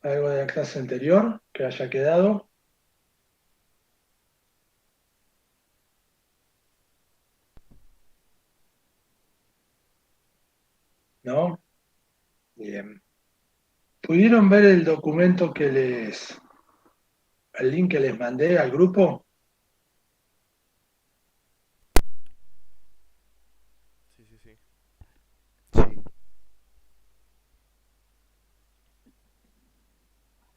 ¿Algo de la clase anterior que haya quedado? ¿No? Bien. ¿Pudieron ver el documento el link que les mandé al grupo? Sí, sí, sí. Sí,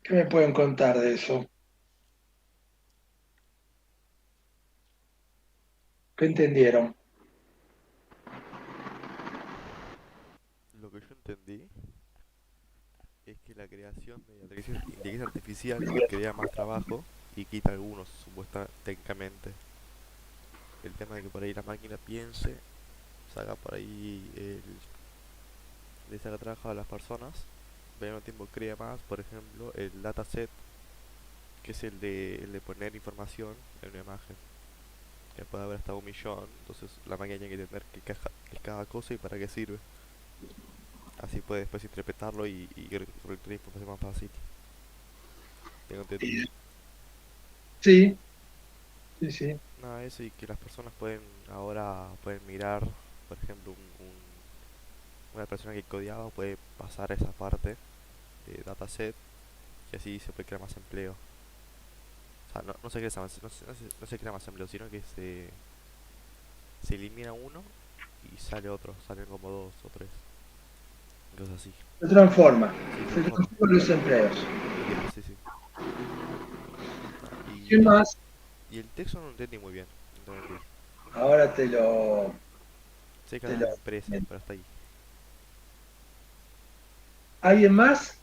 ¿Qué me pueden contar de eso? ¿Qué entendieron? lo que yo entendí es que la creación de inteligencia artificial crea más trabajo y quita algunos, supuestamente, técnicamente. El tema de que por ahí la máquina piense, saca por ahí, le saca trabajo a las personas, pero al mismo tiempo crea más, por ejemplo, el dataset, que es el de poner información en una imagen, que puede haber hasta 1 millón, entonces la máquina tiene que entender qué es cada cosa y para qué sirve. Así puede después interpretarlo y recolectar información más fácil. Tengo entendido. Sí, sí, sí. Nada, eso y que las personas pueden mirar, por ejemplo, una persona que codeaba puede pasar a esa parte de dataset y así se puede crear más empleo. O sea, no se crea más, no se crea más empleo, sino que se elimina uno y sale otro, salen como dos o tres, cosas así. Se Se transforma, transforman los empleos. literal, sí, sí. Nada, ¿Qué más? y el texto no lo entendí muy bien, no te voy a mentir. Ahora Sé que te hablan lo... de empresas, pero hasta ahí. ¿Alguien más?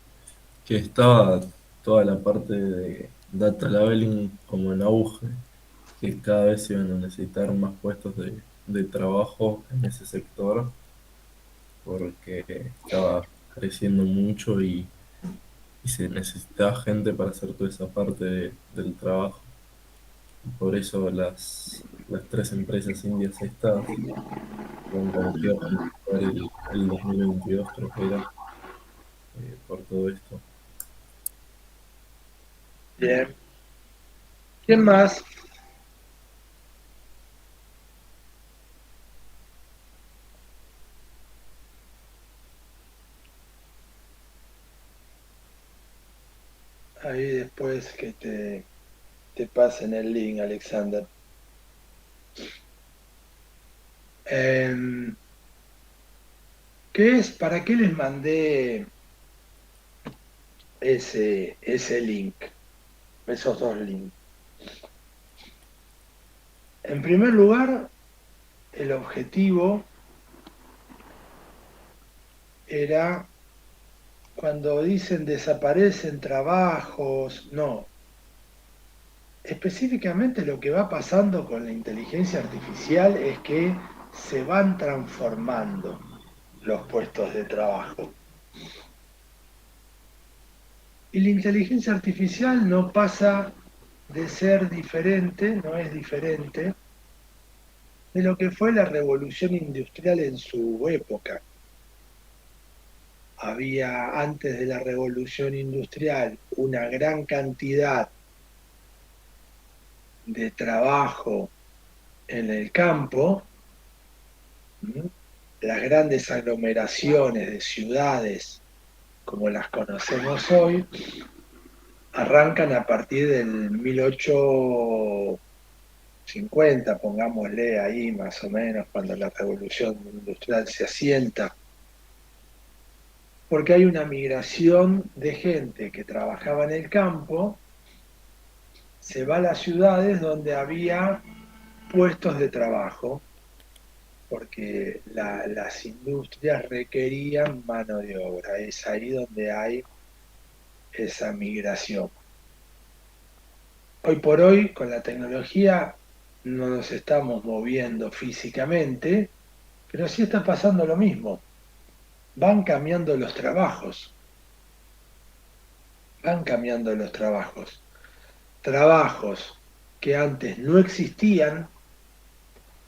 Que estaba toda la parte de data labeling como en auge, que cada vez se iban a necesitar más puestos de trabajo en ese sector, porque estaba creciendo mucho y se necesitaba gente para hacer toda esa parte del trabajo. Por eso las tres empresas indias estas habían como que iba a comenzar el 2022, creo que era, por todo esto. Bien. ¿Quién más? Ahí después que te pasen el link, Alexander. Em, ¿Qué es? ¿Para qué les mandé ese link? Esos dos links. En primer lugar, el objetivo era cuando dicen desaparecen trabajos, no. Específicamente lo que va pasando con la inteligencia artificial es que se van transformando los puestos de trabajo. Y la inteligencia artificial no pasa de ser diferente, no es diferente de lo que fue la revolución industrial en su época. Había antes de la revolución industrial una gran cantidad de trabajo en el campo. ¿M? Las grandes aglomeraciones de ciudades como las conocemos hoy arrancan a partir del 1850, pongámosle ahí más o menos, cuando la revolución industrial se asienta, porque hay una migración de gente que trabajaba en el campo, se va a las ciudades donde había puestos de trabajo, porque las industrias requerían mano de obra. Es ahí donde hay esa migración. Hoy por hoy, con la tecnología, no nos estamos moviendo físicamente, pero sí está pasando lo mismo. Van cambiando los trabajos, van cambiando los trabajos. Trabajos que antes no existían,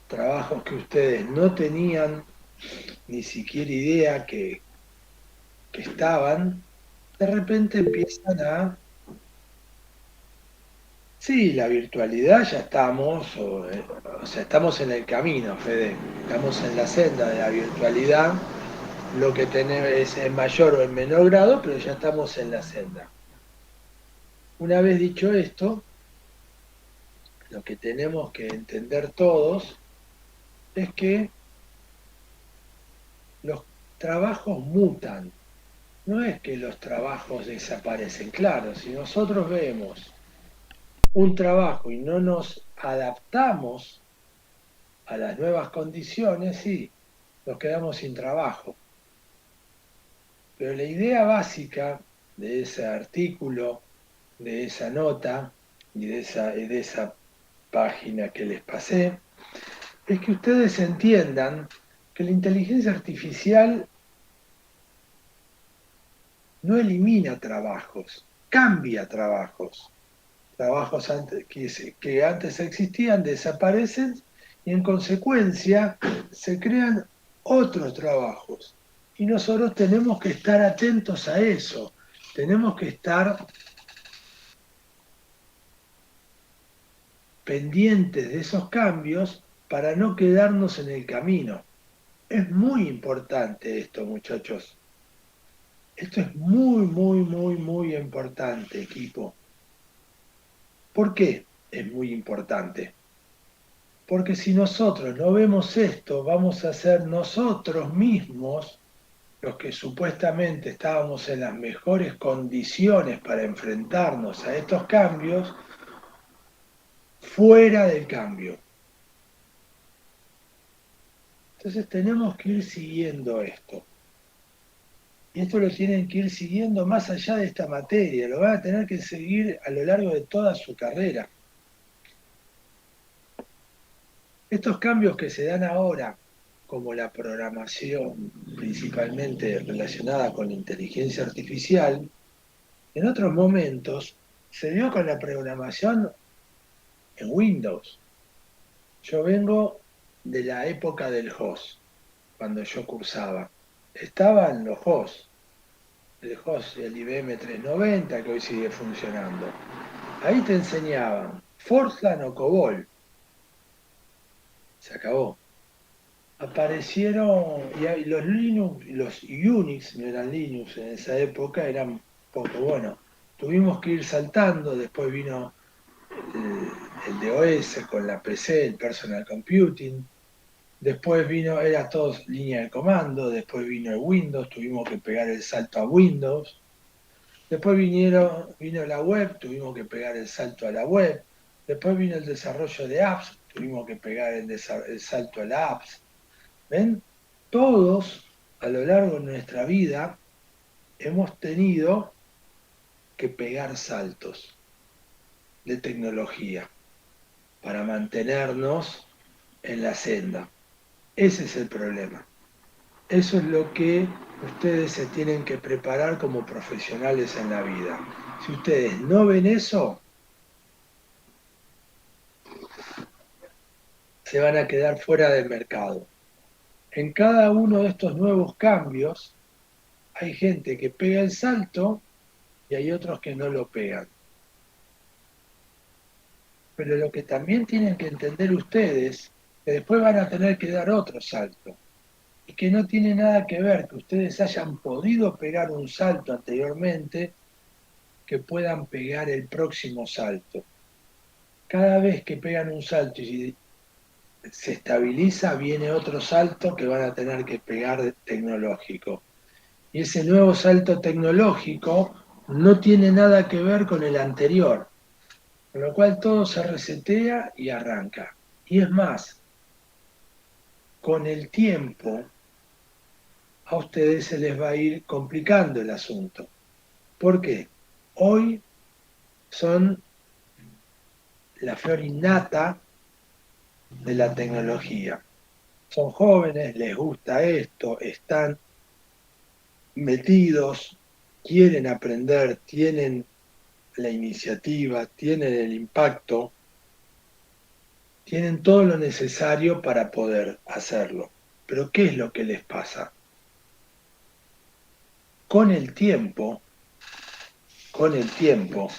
trabajos que ustedes no tenían ni siquiera idea que estaban, de repente empiezan a... Sí, la virtualidad ya estamos, o sea, estamos en el camino, Fede, estamos en la senda de la virtualidad, lo que tenemos es en mayor o en menor grado, pero ya estamos en la senda. Una vez dicho esto, lo que tenemos que entender todos es que los trabajos mutan. No es que los trabajos desaparecen. Claro, si nosotros vemos un trabajo y no nos adaptamos a las nuevas condiciones, sí, nos quedamos sin trabajo. Pero la idea básica de ese artículo, de esa nota y de esa página que les pasé, es que ustedes entiendan que la inteligencia artificial no elimina trabajos, cambia trabajos. Trabajos que antes existían desaparecen y en consecuencia se crean otros trabajos. Y nosotros tenemos que estar atentos a eso, tenemos que estar pendientes de esos cambios para no quedarnos en el camino. Es muy importante esto, muchachos. Esto es muy, muy, muy, muy importante, equipo. ¿Por qué es muy importante? Porque si nosotros no vemos esto, vamos a ser nosotros mismos los que supuestamente estábamos en las mejores condiciones para enfrentarnos a estos cambios, fuera del cambio. Entonces tenemos que ir siguiendo esto. Y esto lo tienen que ir siguiendo más allá de esta materia, lo van a tener que seguir a lo largo de toda su carrera. Estos cambios que se dan ahora, como la programación, principalmente relacionada con la inteligencia artificial, en otros momentos se dio con la programación en Windows. Yo vengo de la época del HOS, cuando yo cursaba. Estaban los HOS, el HOS y el IBM 390, que hoy sigue funcionando. Ahí te enseñaban Fortran o COBOL. Se acabó. Aparecieron, y los Linux, los Unix, no eran Linux en esa época, eran poco bueno. Tuvimos que ir saltando, después vino el DOS con la PC, el Personal Computing, después vino, era todo línea de comando, después vino el Windows, tuvimos que pegar el salto a Windows, después vino la web, tuvimos que pegar el salto a la web, después vino el desarrollo de apps, tuvimos que pegar el salto a la apps. ¿Ven? Todos a lo largo de nuestra vida hemos tenido que pegar saltos de tecnología para mantenernos en la senda. Ese es el problema. Eso es lo que ustedes se tienen que preparar como profesionales en la vida. Si ustedes no ven eso, se van a quedar fuera del mercado. En cada uno de estos nuevos cambios hay gente que pega el salto y hay otros que no lo pegan. Pero lo que también tienen que entender ustedes, que después van a tener que dar otro salto, y que no tiene nada que ver que ustedes hayan podido pegar un salto anteriormente, que puedan pegar el próximo salto. Cada vez que pegan un salto y se estabiliza, viene otro salto que van a tener que pegar tecnológico. Y ese nuevo salto tecnológico no tiene nada que ver con el anterior, con lo cual todo se resetea y arranca. Y es más, con el tiempo a ustedes se les va a ir complicando el asunto. ¿Por qué? Hoy son la flor innata de la tecnología. Son jóvenes, les gusta esto, están metidos, quieren aprender, tienen la iniciativa, tienen el impacto, tienen todo lo necesario para poder hacerlo. Pero ¿qué es lo que les pasa? Con el tiempo con el tiempo,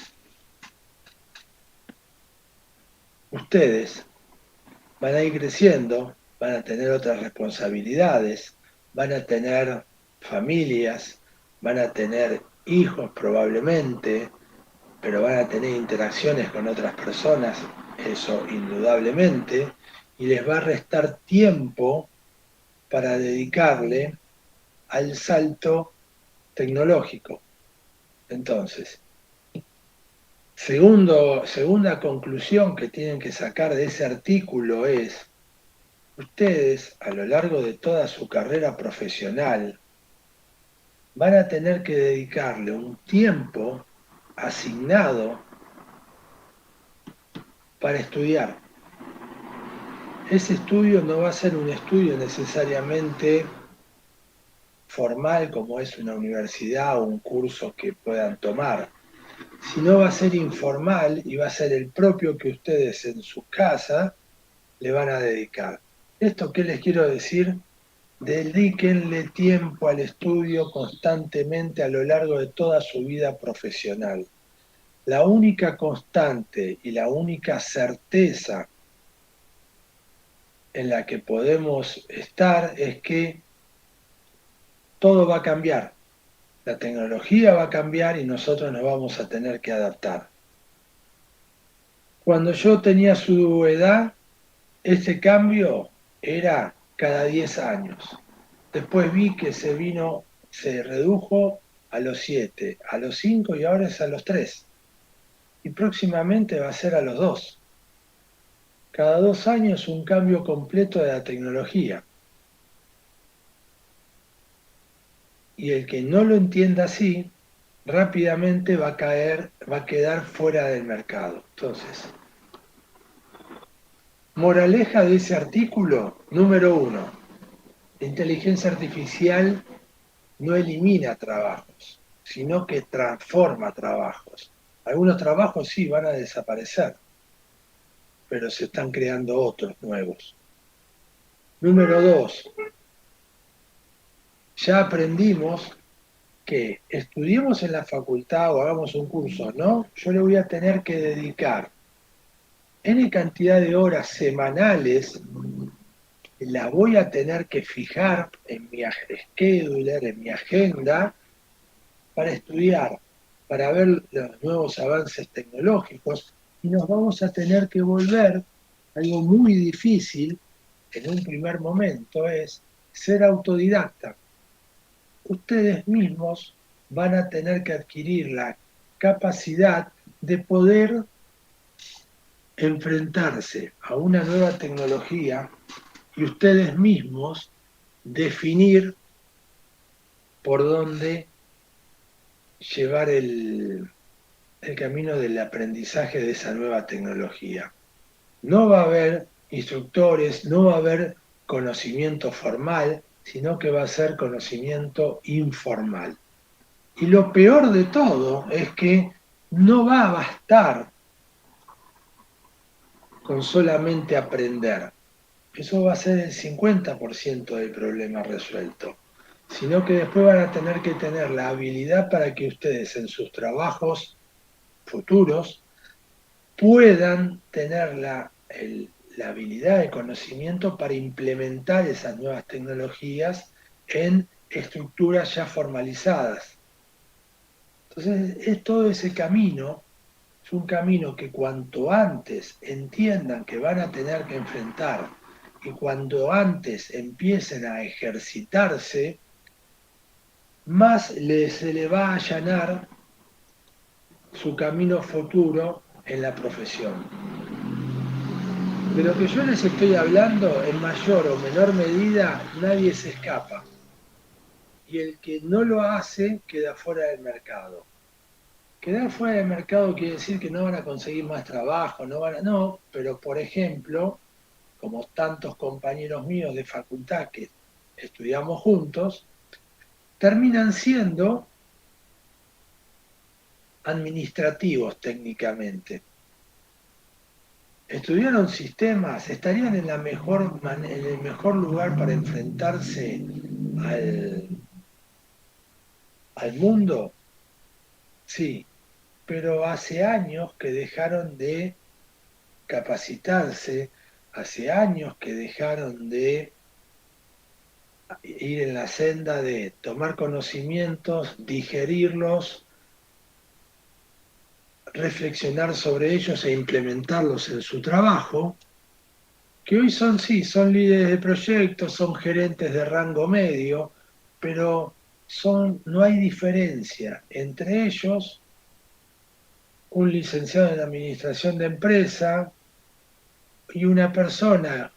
ustedes van a ir creciendo, van a tener otras responsabilidades, van a tener familias, van a tener hijos probablemente, pero van a tener interacciones con otras personas, eso indudablemente, y les va a restar tiempo para dedicarle al salto tecnológico. Entonces, segunda conclusión que tienen que sacar de ese artículo es, ustedes a lo largo de toda su carrera profesional van a tener que dedicarle un tiempo asignado para estudiar. Ese estudio no va a ser un estudio necesariamente formal como es una universidad o un curso que puedan tomar, sino va a ser informal y va a ser el propio que ustedes en su casa le van a dedicar. ¿Esto qué les quiero decir? Dedíquenle tiempo al estudio constantemente a lo largo de toda su vida profesional. La única constante y la única certeza en la que podemos estar es que todo va a cambiar. La tecnología va a cambiar y nosotros nos vamos a tener que adaptar. Cuando yo tenía su edad, ese cambio era cada 10 años. Después vi que se redujo a los 7, a los 5 y ahora es a los 3. Y próximamente va a ser a los 2. Cada 2 años un cambio completo de la tecnología. Y el que no lo entienda así, rápidamente va a quedar fuera del mercado. Entonces, moraleja de ese artículo, número 1, la inteligencia artificial no elimina trabajos, sino que transforma trabajos. Algunos trabajos sí van a desaparecer, pero se están creando otros nuevos. Número 2, ya aprendimos que estudiemos en la facultad o hagamos un curso, ¿no? Yo le voy a tener que dedicar N cantidad de horas semanales, la voy a tener que fijar en mi scheduler, en mi agenda, para estudiar, para ver los nuevos avances tecnológicos, y nos vamos a tener que volver, algo muy difícil en un primer momento, es ser autodidacta. Ustedes mismos van a tener que adquirir la capacidad de poder enfrentarse a una nueva tecnología y ustedes mismos definir por dónde llevar el camino del aprendizaje de esa nueva tecnología. No va a haber instructores, no va a haber conocimiento formal, sino que va a ser conocimiento informal. Y lo peor de todo es que no va a bastar con solamente aprender. Eso va a ser el 50% del problema resuelto, sino que después van a tener que tener la habilidad para que ustedes en sus trabajos futuros puedan tener la habilidad, el conocimiento para implementar esas nuevas tecnologías en estructuras ya formalizadas. Entonces, es todo ese camino, es un camino que cuanto antes entiendan que van a tener que enfrentar y cuanto antes empiecen a ejercitarse, más se le va a allanar su camino futuro en la profesión. De lo que yo les estoy hablando, en mayor o menor medida, nadie se escapa. Y el que no lo hace queda fuera del mercado. Quedar fuera del mercado quiere decir que no van a conseguir más trabajo, no, pero por ejemplo, como tantos compañeros míos de facultad que estudiamos juntos, terminan siendo administrativos técnicamente. Estudiaron sistemas, estarían en el mejor lugar para enfrentarse al mundo. Sí, pero hace años que dejaron de capacitarse, hace años que dejaron de ir en la senda de tomar conocimientos, digerirlos, reflexionar sobre ellos e implementarlos en su trabajo, que hoy son, sí, son líderes de proyectos, son gerentes de rango medio, pero no hay diferencia entre ellos, un licenciado en administración de empresa y una persona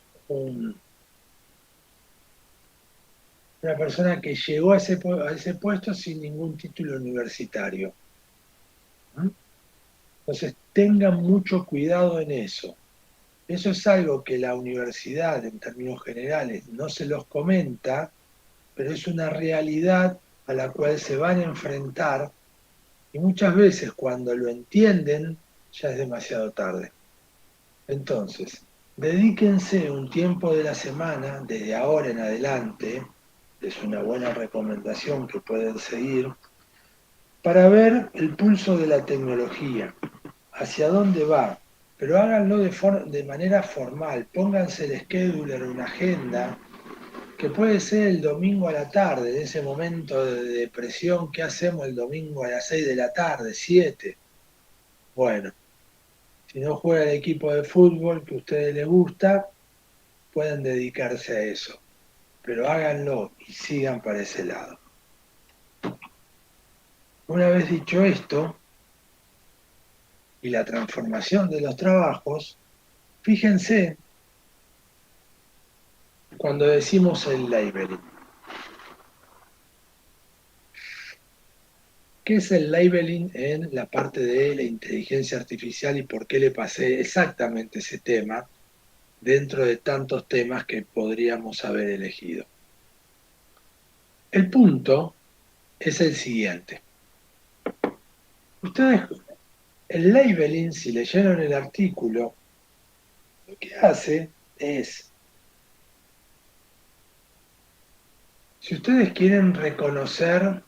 que llegó a ese puesto sin ningún título universitario. Entonces, tengan mucho cuidado en eso. Eso es algo que la universidad, en términos generales, no se los comenta, pero es una realidad a la cual se van a enfrentar y muchas veces cuando lo entienden ya es demasiado tarde. Entonces, dedíquense un tiempo de la semana, desde ahora en adelante, es una buena recomendación que pueden seguir, para ver el pulso de la tecnología, hacia dónde va, pero háganlo de manera formal, pónganse el scheduler, una agenda, que puede ser el domingo a la tarde, en ese momento de depresión, ¿qué hacemos el domingo a las 6 de la tarde, 7? Bueno, si no juega el equipo de fútbol que a ustedes les gusta, pueden dedicarse a eso, pero háganlo y sigan para ese lado. Una vez dicho esto, y la transformación de los trabajos, fíjense cuando decimos el labeling. ¿Qué es el labeling en la parte de la inteligencia artificial y por qué le pasé exactamente ese tema dentro de tantos temas que podríamos haber elegido? El punto es el siguiente. Ustedes, el labeling, si leyeron el artículo, lo que hace es, si ustedes quieren reconocer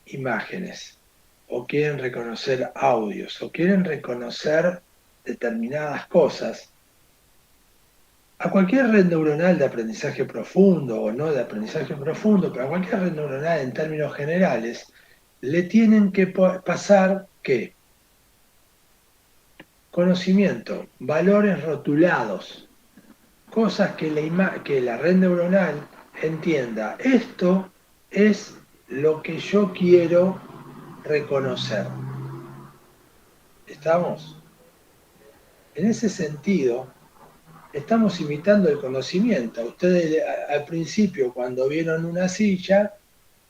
imágenes, o quieren reconocer audios, o quieren reconocer determinadas cosas, a cualquier red neuronal de aprendizaje profundo o no de aprendizaje profundo, pero a cualquier red neuronal en términos generales, le tienen que pasar ¿qué? Conocimiento, valores rotulados, cosas que la red neuronal entienda. Esto es lo que yo quiero reconocer. ¿Estamos? En ese sentido, estamos imitando el conocimiento. Ustedes al principio, cuando vieron una silla,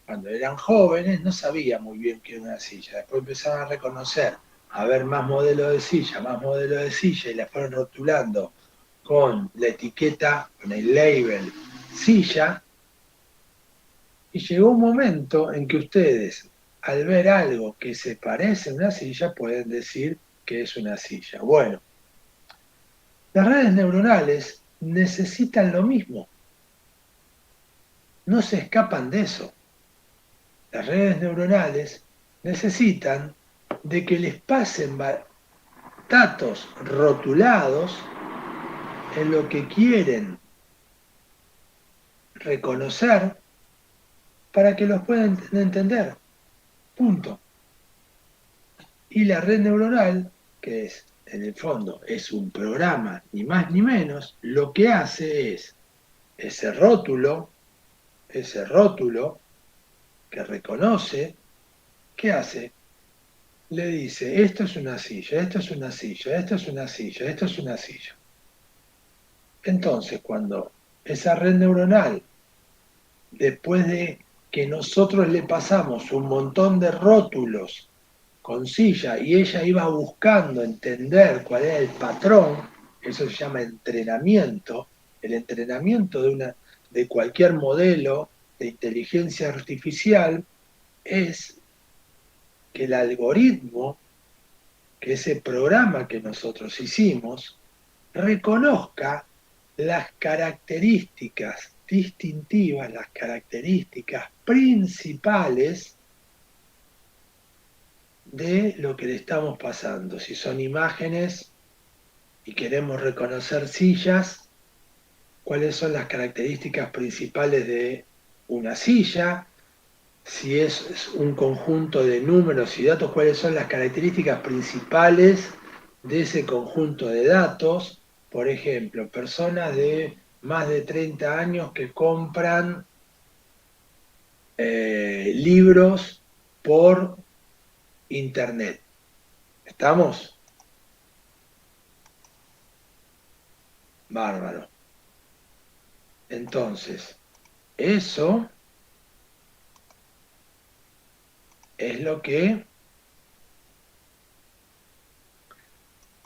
cuando eran jóvenes, no sabían muy bien qué era una silla. Después empezaron a reconocer, a ver más modelos de silla, más modelos de silla, y la fueron rotulando con la etiqueta, con el label silla, y llegó un momento en que ustedes, al ver algo que se parece a una silla, pueden decir que es una silla. Bueno, las redes neuronales necesitan lo mismo, no se escapan de eso. Las redes neuronales necesitan de que les pasen datos rotulados en lo que quieren reconocer para que los puedan entender. Punto. Y la red neuronal, que es, en el fondo, es un programa, ni más ni menos, lo que hace es ese rótulo que reconoce, ¿qué hace? Le dice, esto es una silla, esto es una silla, esto es una silla, esto es una silla. Entonces, cuando esa red neuronal, después de que nosotros le pasamos un montón de rótulos con silla y ella iba buscando entender cuál era el patrón, eso se llama entrenamiento, el entrenamiento de cualquier modelo de inteligencia artificial es que el algoritmo, que ese programa que nosotros hicimos, reconozca las características distintivas, las características principales de lo que le estamos pasando. Si son imágenes y queremos reconocer sillas, cuáles son las características principales de una silla, si es un conjunto de números y datos, cuáles son las características principales de ese conjunto de datos. Por ejemplo, personas de más de 30 años que compran libros por internet. ¿Estamos? Bárbaro. Entonces, eso es lo que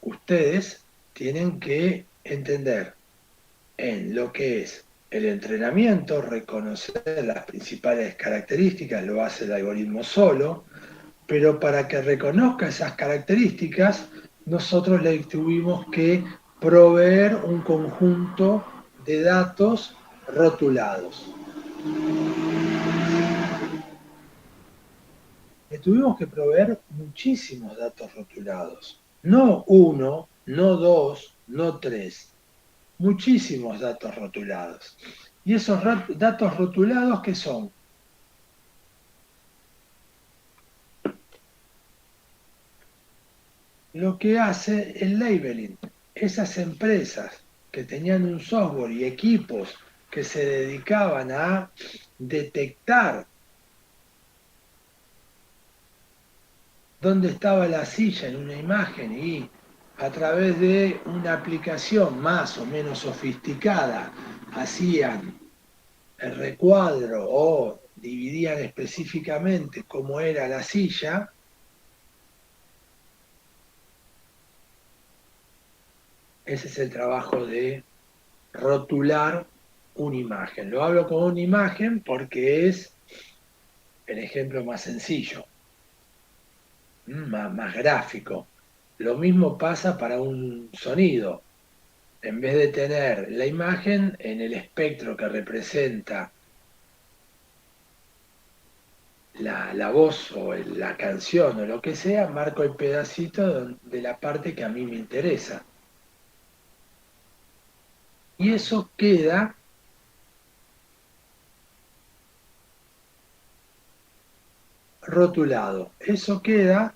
ustedes tienen que entender en lo que es el entrenamiento, reconocer las principales características, lo hace el algoritmo solo, pero para que reconozca esas características, nosotros le tuvimos que proveer un conjunto de datos rotulados. Le tuvimos que proveer muchísimos datos rotulados. No uno, no dos, no tres. Muchísimos datos rotulados. ¿Y esos datos rotulados qué son? Lo que hace el labeling. Esas empresas que tenían un software y equipos que se dedicaban a detectar dónde estaba la silla en una imagen y a través de una aplicación más o menos sofisticada hacían el recuadro o dividían específicamente cómo era la silla, ese es el trabajo de rotular una imagen. Lo hablo como una imagen porque es el ejemplo más sencillo, más gráfico. Lo mismo pasa para un sonido. En vez de tener la imagen en el espectro que representa la voz o la canción o lo que sea, marco el pedacito de la parte que a mí me interesa. Y eso queda rotulado, eso queda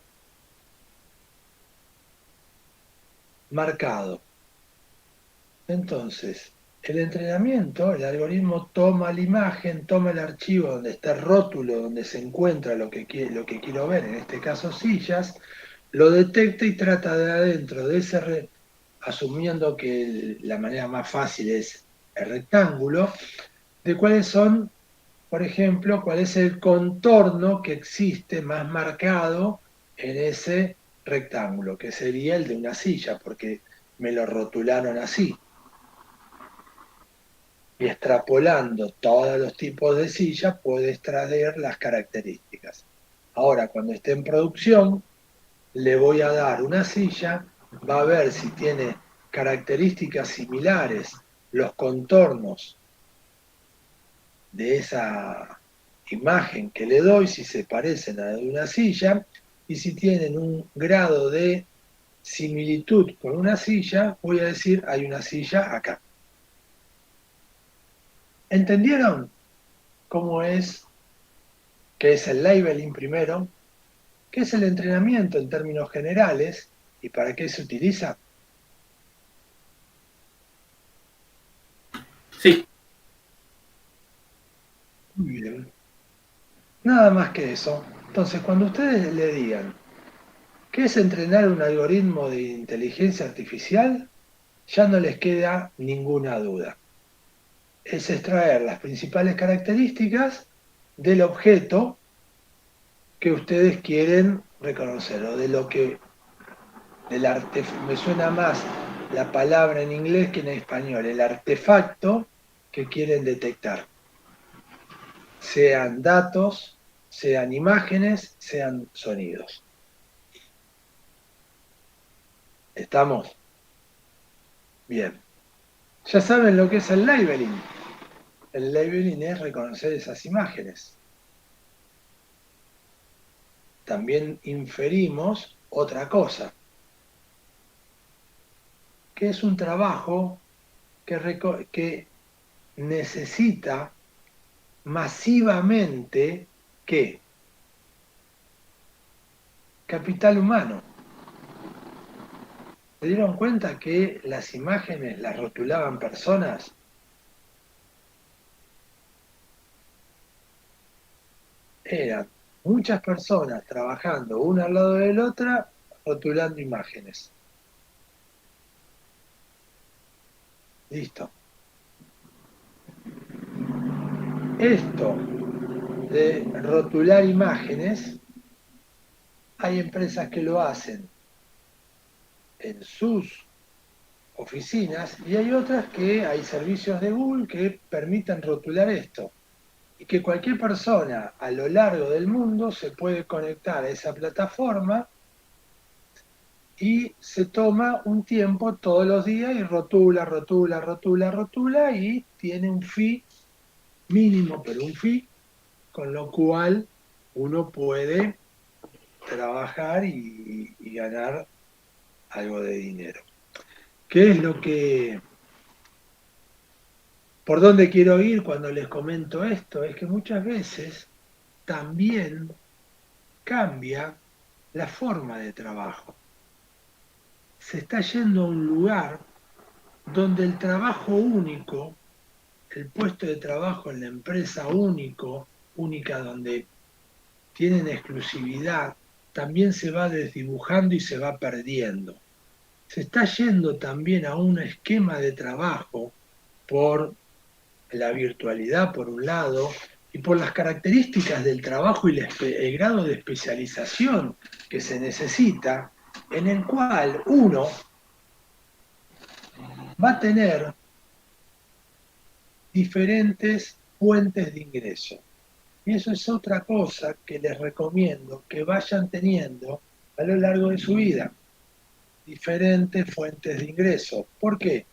marcado. Entonces, el entrenamiento, el algoritmo toma la imagen, toma el archivo donde está el rótulo, donde se encuentra lo que quiero ver, en este caso sillas, lo detecta y trata de adentro de ese, asumiendo que la manera más fácil es el rectángulo, de cuáles son, por ejemplo, cuál es el contorno que existe más marcado en ese rectángulo, que sería el de una silla, porque me lo rotularon así. Y extrapolando todos los tipos de sillas puede extraer las características. Ahora, cuando esté en producción, le voy a dar una silla, va a ver si tiene características similares, los contornos de esa imagen que le doy, si se parecen a la de una silla, y si tienen un grado de similitud con una silla, voy a decir hay una silla acá. ¿Entendieron cómo es, qué es el labeling primero, qué es el entrenamiento en términos generales y para qué se utiliza? Sí, Muy bien. Nada más que eso. Entonces, cuando ustedes le digan qué es entrenar un algoritmo de inteligencia artificial, ya no les queda ninguna duda. Es extraer las principales características del objeto que ustedes quieren reconocer o de lo que del me suena más la palabra en inglés que en español, el artefacto que quieren detectar. Sean datos, sean imágenes, sean sonidos. ¿Estamos? Bien. Ya saben lo que es el labeling. El labeling es reconocer esas imágenes. también inferimos otra cosa, que es un trabajo que necesita masivamente, ¿qué? Capital humano. ¿Se dieron cuenta que las imágenes las rotulaban personas? Eran muchas personas trabajando una al lado de la otra, rotulando imágenes. Listo. Esto de rotular imágenes, hay empresas que lo hacen en sus oficinas y hay otras que hay servicios de Google que permiten rotular esto y que cualquier persona a lo largo del mundo se puede conectar a esa plataforma y se toma un tiempo todos los días y rotula, rotula, rotula, rotula y tiene un fee mínimo, pero un fee, con lo cual uno puede trabajar y ganar algo de dinero. ¿Qué es lo que, por dónde quiero ir cuando les comento esto? Es que muchas veces también cambia la forma de trabajo. Se está yendo a un lugar donde el trabajo único, el puesto de trabajo en la empresa única donde tienen exclusividad, también se va desdibujando y se va perdiendo. Se está yendo también a un esquema de trabajo por la virtualidad, por un lado, y por las características del trabajo y el grado de especialización que se necesita, en el cual uno va a tener diferentes fuentes de ingreso. Y eso es otra cosa que les recomiendo que vayan teniendo a lo largo de su vida, diferentes fuentes de ingreso. ¿Por qué?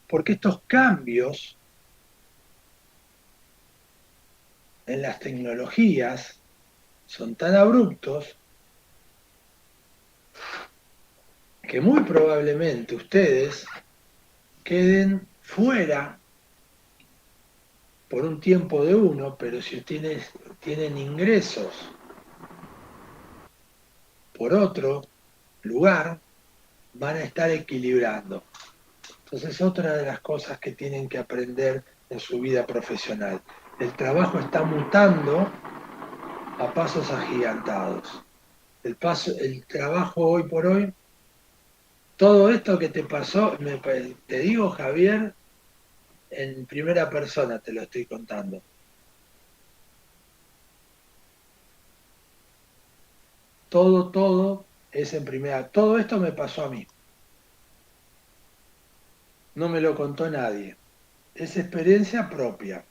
Porque estos cambios en las tecnologías son tan abruptos que muy probablemente ustedes queden fuera por un tiempo de uno, pero si ustedes tienen ingresos por otro lugar, van a estar equilibrando. Entonces, otra de las cosas que tienen que aprender en su vida profesional. El trabajo está mutando a pasos agigantados. El trabajo hoy por hoy, todo esto que te pasó, te digo, Javier, en primera persona te lo estoy contando. Todo es en primera. Todo esto me pasó a mí. No me lo contó nadie. Es experiencia propia.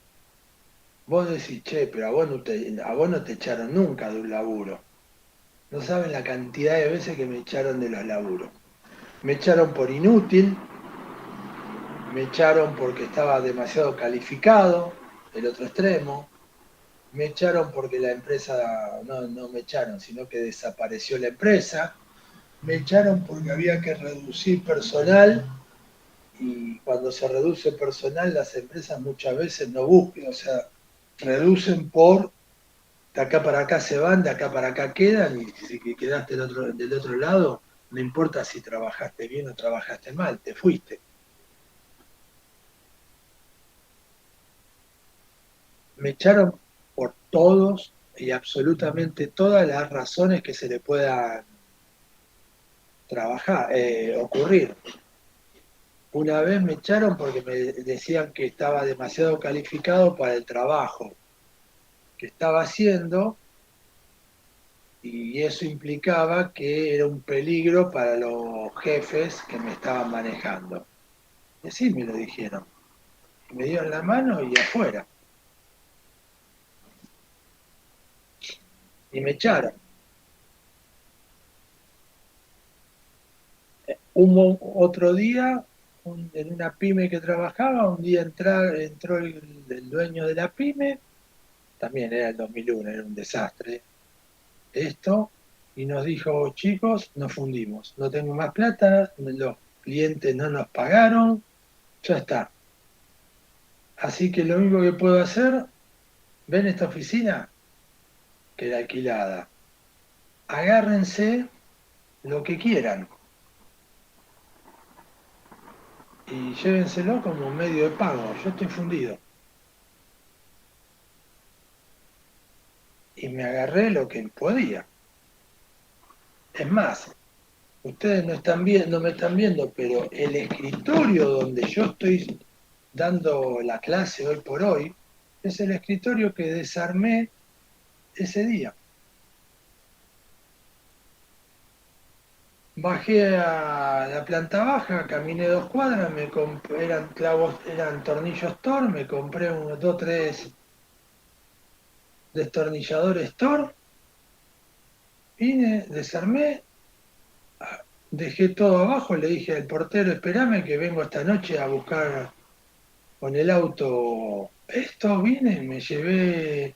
Vos decís, che, pero a vos no te echaron nunca de un laburo. No saben la cantidad de veces que me echaron de los laburos. Me echaron por inútil, me echaron porque estaba demasiado calificado, el otro extremo, me echaron porque la empresa, no me echaron, sino que desapareció la empresa, me echaron porque había que reducir personal y cuando se reduce personal las empresas muchas veces no buscan, o sea, reducen por de acá para acá se van, de acá para acá quedan, y si quedaste del otro lado, no importa si trabajaste bien o trabajaste mal, te fuiste. Me echaron por todos y absolutamente todas las razones que se le puedan ocurrir. Una vez me echaron porque me decían que estaba demasiado calificado para el trabajo que estaba haciendo y eso implicaba que era un peligro para los jefes que me estaban manejando. Y así me lo dijeron. Me dieron la mano y afuera. Y me echaron. Otro día, en una pyme que trabajaba, un día entró el dueño de la pyme, también era el 2001, era un desastre. esto, y nos dijo, chicos, nos fundimos, no tengo más plata, los clientes no nos pagaron, ya está. Así que lo único que puedo hacer, ven esta oficina, que era alquilada, agárrense lo que quieran y llévenselo como medio de pago, yo estoy fundido. Y me agarré lo que podía. Es más, ustedes no me están viendo, pero el escritorio donde yo estoy dando la clase hoy por hoy es el escritorio que desarmé ese día. Bajé a la planta baja, caminé 2 cuadras, eran clavos, eran tornillos Thor, me compré unos 2, 3 destornilladores Thor, vine, desarmé, dejé todo abajo, le dije al portero, esperame que vengo esta noche a buscar con el auto esto, vine, me llevé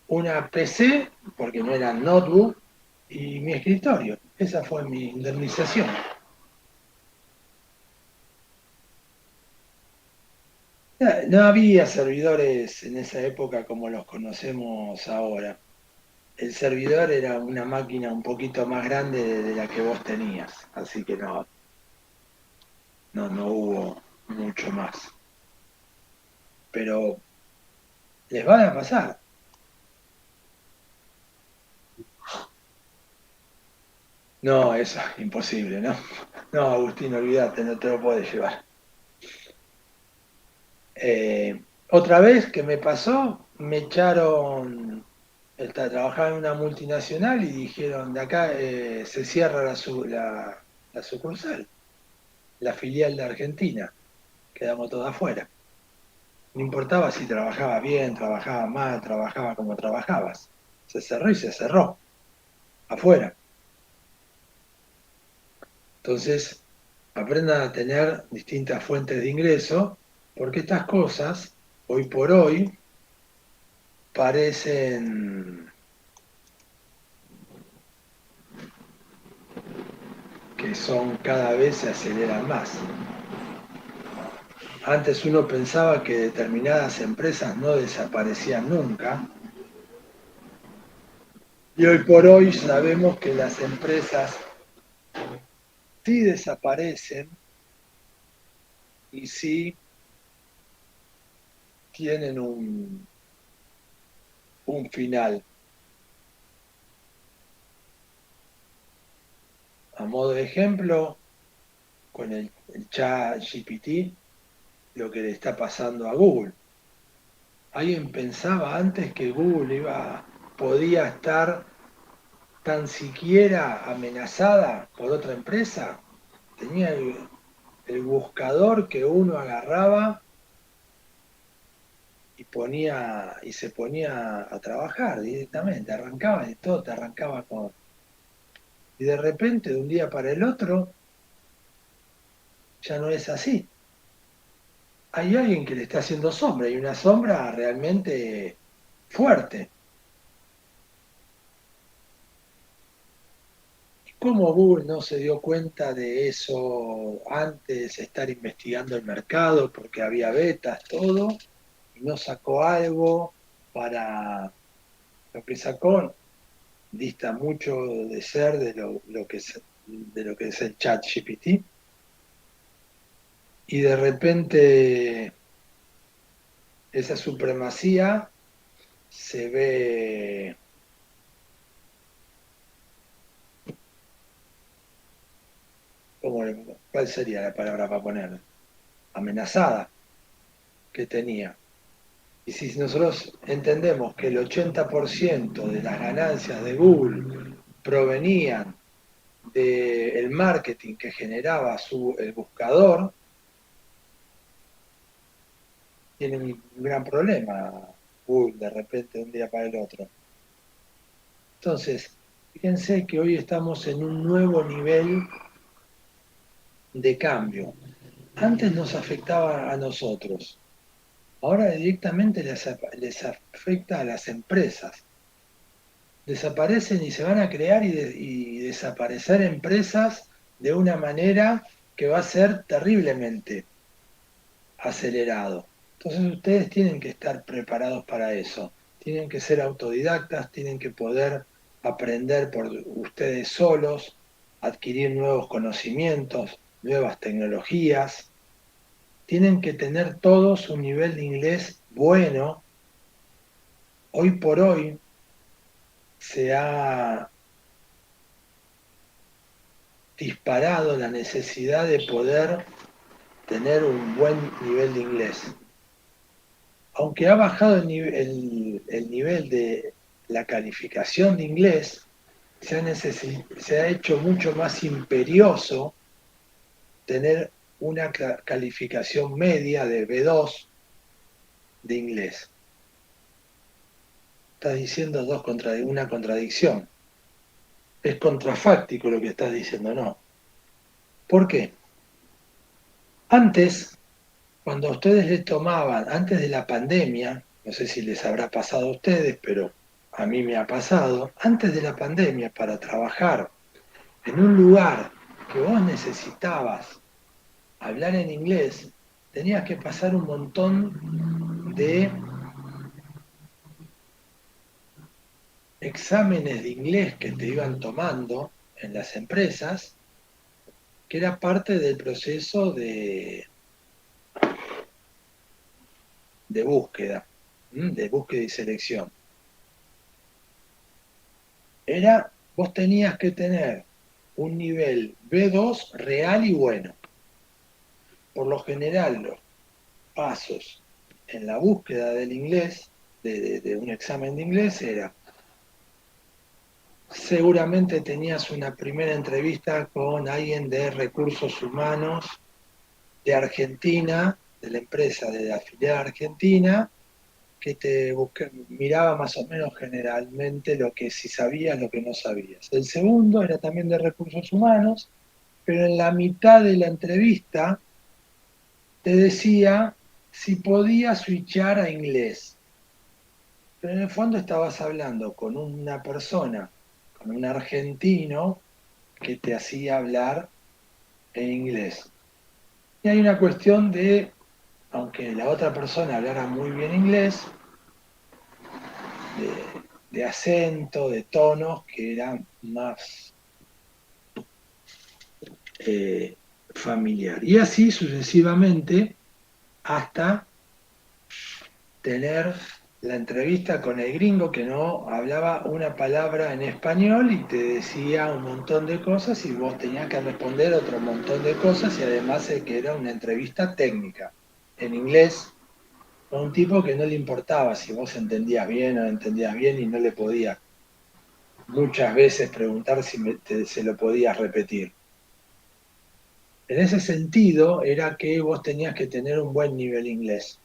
una PC, porque no era notebook, y mi escritorio. Esa fue mi indemnización. No había servidores en esa época como los conocemos ahora. El servidor era una máquina un poquito más grande de la que vos tenías, así que no hubo mucho más. Pero les van a pasar. No, eso es imposible, ¿no? No, Agustín, olvídate, no te lo puedes llevar. Otra vez que me pasó, me echaron, trabajaba en una multinacional y dijeron, de acá se cierra la sucursal, la filial de Argentina, quedamos todos afuera. No importaba si trabajaba bien, trabajaba mal, trabajaba como trabajabas. Se cerró y se cerró, afuera. Entonces, aprendan a tener distintas fuentes de ingreso, porque estas cosas, hoy por hoy, parecen que son cada vez se aceleran más. Antes uno pensaba que determinadas empresas no desaparecían nunca, y hoy por hoy sabemos que las empresas sí desaparecen y sí tienen un final. A modo de ejemplo, con el chat GPT, lo que le está pasando a Google. ¿Alguien pensaba antes que Google podía estar tan siquiera amenazada por otra empresa? Tenía el buscador que uno agarraba y se ponía a trabajar directamente, arrancaba de todo, te arrancaba con. Y de repente, de un día para el otro, ya no es así. Hay alguien que le está haciendo sombra, y una sombra realmente fuerte. ¿Cómo Google no se dio cuenta de eso antes de estar investigando el mercado porque había betas, todo, y no sacó algo para lo que sacó? Dista mucho de ser de lo que es el chat GPT, y de repente esa supremacía se ve, ¿cuál sería la palabra para poner? Amenazada que tenía. Y si nosotros entendemos que el 80% de las ganancias de Google provenían del marketing que generaba el buscador, tienen un gran problema Google de repente de un día para el otro. Entonces, fíjense que hoy estamos en un nuevo nivel de cambio. Antes nos afectaba a nosotros, ahora directamente les afecta a las empresas. desaparecen y se van a crear y desaparecer empresas de una manera que va a ser terriblemente acelerado. Entonces ustedes tienen que estar preparados para eso, tienen que ser autodidactas, tienen que poder aprender por ustedes solos, adquirir nuevos conocimientos, nuevas tecnologías, tienen que tener todos un nivel de inglés bueno. Hoy por hoy se ha disparado la necesidad de poder tener un buen nivel de inglés. Aunque ha bajado el nivel de la calificación de inglés, se ha hecho mucho más imperioso tener una calificación media de B2 de inglés. Estás diciendo una contradicción. Es contrafáctico lo que estás diciendo, ¿no? ¿Por qué? Antes, cuando ustedes les tomaban, antes de la pandemia, no sé si les habrá pasado a ustedes, pero a mí me ha pasado, antes de la pandemia, para trabajar en un lugar que vos necesitabas hablar en inglés, tenías que pasar un montón de exámenes de inglés que te iban tomando en las empresas, que era parte del proceso de búsqueda, de búsqueda y selección. Vos tenías que tener un nivel B2 real y bueno. Por lo general, los pasos en la búsqueda del inglés, de un examen de inglés, era: seguramente tenías una primera entrevista con alguien de recursos humanos de Argentina, de la empresa de la filial argentina, que miraba más o menos generalmente lo que si sabías, lo que no sabías. El segundo era también de recursos humanos, pero en la mitad de la entrevista te decía si podías switchar a inglés. Pero en el fondo estabas hablando con una persona, con un argentino, que te hacía hablar en inglés. Y hay una cuestión de, aunque la otra persona hablara muy bien inglés, de acento, de tonos que eran más familiar. Y así sucesivamente hasta tener la entrevista con el gringo que no hablaba una palabra en español y te decía un montón de cosas y vos tenías que responder otro montón de cosas, y además que era una entrevista técnica en inglés con un tipo que no le importaba si vos entendías bien o no entendías bien, y no le podía muchas veces preguntar si se lo podías repetir. En ese sentido era que vos tenías que tener un buen nivel inglés.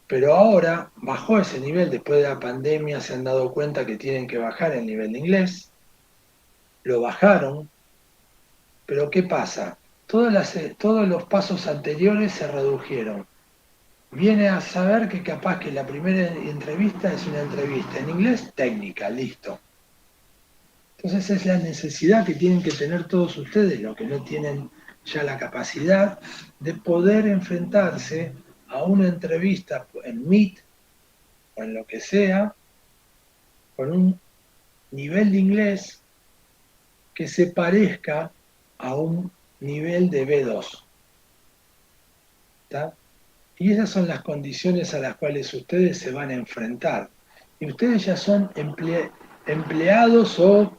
Pero ahora bajó ese nivel, después de la pandemia se han dado cuenta que tienen que bajar el nivel de inglés, lo bajaron, pero ¿qué pasa? Todos los pasos anteriores se redujeron. Viene a saber que capaz que la primera entrevista es una entrevista en inglés técnica, listo. Entonces es la necesidad que tienen que tener todos ustedes, los que no tienen ya la capacidad de poder enfrentarse a una entrevista en Meet o en lo que sea, con un nivel de inglés que se parezca a un nivel de B2. ¿Tá? Y esas son las condiciones a las cuales ustedes se van a enfrentar. Y ustedes ya son empleados o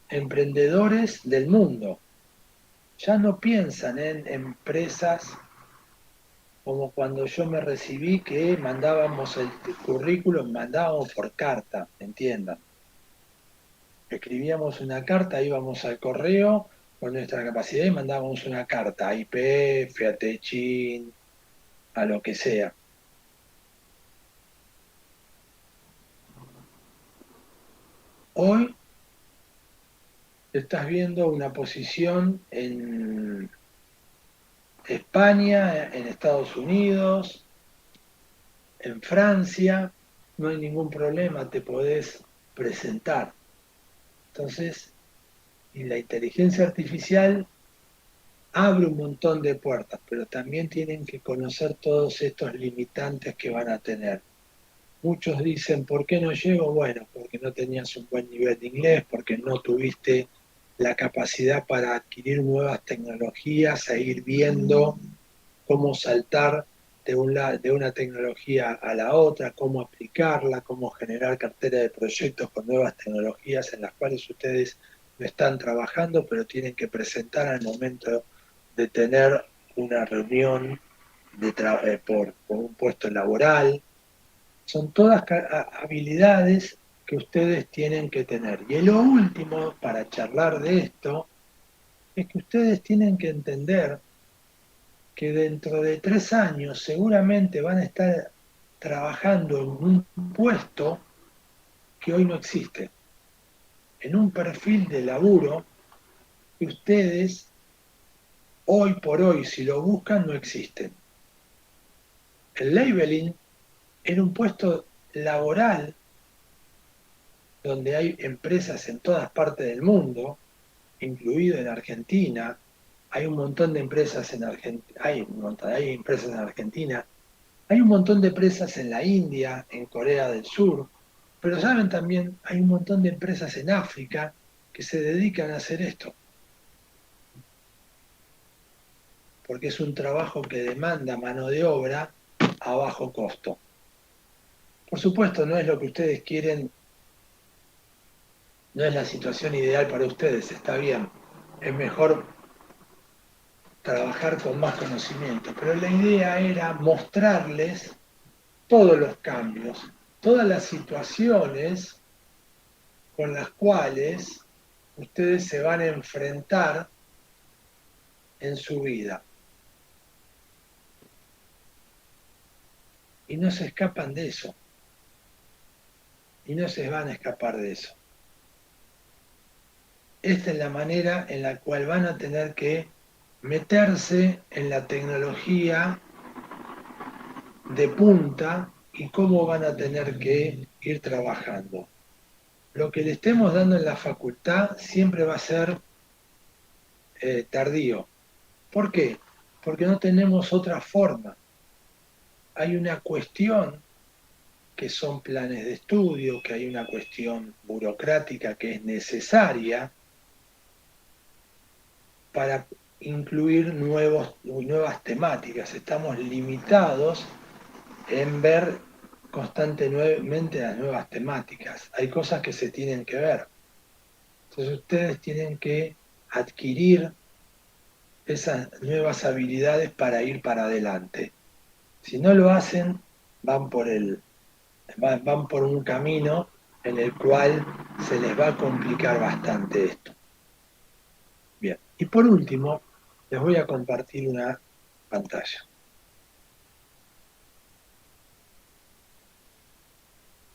emprendedores del mundo. Ya no piensan en empresas como cuando yo me recibí, que mandábamos el currículum, mandábamos por carta, entiendan. Escribíamos una carta, íbamos al correo con nuestra capacidad y mandábamos una carta a YPF, a Techin, a lo que sea. Hoy estás viendo una posición en España, en Estados Unidos, en Francia, no hay ningún problema, te podés presentar. Entonces, y la inteligencia artificial abre un montón de puertas, pero también tienen que conocer todos estos limitantes que van a tener. Muchos dicen, ¿por qué no llego? Bueno, porque no tenías un buen nivel de inglés, porque no tuviste la capacidad para adquirir nuevas tecnologías e ir viendo cómo saltar de una tecnología a la otra, cómo aplicarla, cómo generar cartera de proyectos con nuevas tecnologías en las cuales ustedes no están trabajando, pero tienen que presentar al momento de tener una reunión por un puesto laboral. Son todas habilidades que ustedes tienen que tener. Y lo último, para charlar de esto, es que ustedes tienen que entender que dentro de 3 años seguramente van a estar trabajando en un puesto que hoy no existe, en un perfil de laburo que ustedes hoy por hoy, si lo buscan, no existen. El labeling era un puesto laboral donde hay empresas en todas partes del mundo, incluido en Argentina. Hay un montón de empresas en Argentina, hay empresas en Argentina, hay un montón de empresas en la India, en Corea del Sur, pero saben también, hay un montón de empresas en África que se dedican a hacer esto, porque es un trabajo que demanda mano de obra a bajo costo. Por supuesto, no es lo que ustedes quieren, no es la situación ideal para ustedes, está bien. Es mejor trabajar con más conocimiento, pero la idea era mostrarles todos los cambios, todas las situaciones con las cuales ustedes se van a enfrentar en su vida. Y no se escapan de eso. Y no se van a escapar de eso. Esta es la manera en la cual van a tener que meterse en la tecnología de punta y cómo van a tener que ir trabajando. Lo que le estemos dando en la facultad siempre va a ser tardío. ¿Por qué? Porque no tenemos otra forma. Hay una cuestión que son planes de estudio, que hay una cuestión burocrática que es necesaria para incluir nuevas temáticas. Estamos limitados en ver constantemente las nuevas temáticas. Hay cosas que se tienen que ver. Entonces ustedes tienen que adquirir esas nuevas habilidades para ir para adelante. Si no lo hacen, van van por un camino en el cual se les va a complicar bastante esto. Bien, y por último, les voy a compartir una pantalla.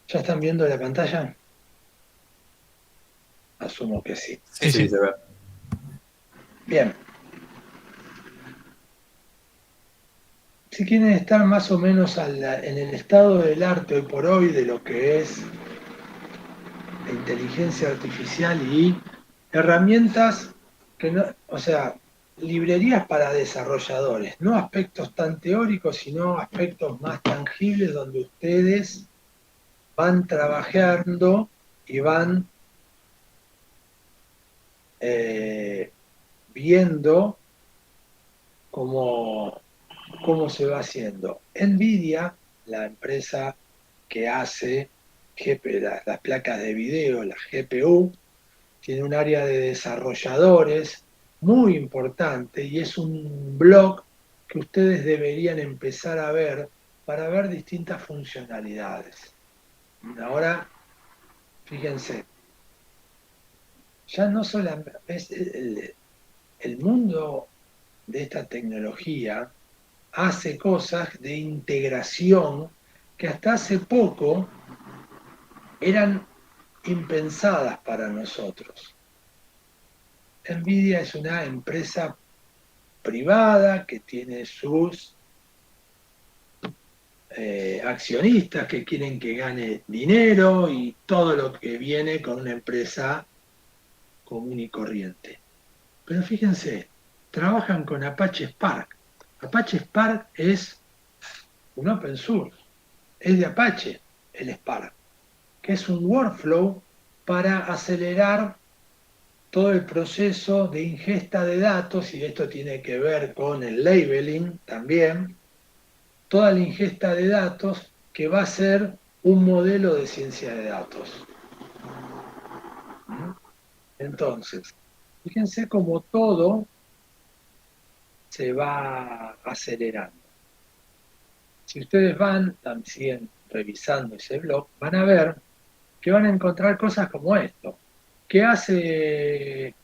¿Ya están viendo la pantalla? Asumo que sí. Sí, sí, se ve. Bien. Si quieren estar más o menos en el estado del arte hoy por hoy de lo que es la inteligencia artificial y herramientas que no, o sea, librerías para desarrolladores, no aspectos tan teóricos, sino aspectos más tangibles donde ustedes van trabajando y van viendo cómo se va haciendo. NVIDIA, la empresa que hace las placas de video, la GPU, tiene un área de desarrolladores muy importante y es un blog que ustedes deberían empezar a ver para ver distintas funcionalidades. Ahora, fíjense, ya no solamente es el mundo de esta tecnología hace cosas de integración que hasta hace poco eran impensadas para nosotros. NVIDIA es una empresa privada que tiene sus accionistas que quieren que gane dinero y todo lo que viene con una empresa común y corriente. Pero fíjense, trabajan con Apache Spark. Apache Spark es un open source, es de Apache el Spark, que es un workflow para acelerar todo el proceso de ingesta de datos, y esto tiene que ver con el labeling también, toda la ingesta de datos que va a ser un modelo de ciencia de datos. Entonces, fíjense cómo todo se va acelerando. Si ustedes siguen revisando ese blog, van a ver que van a encontrar cosas como esto. ¿Qué hace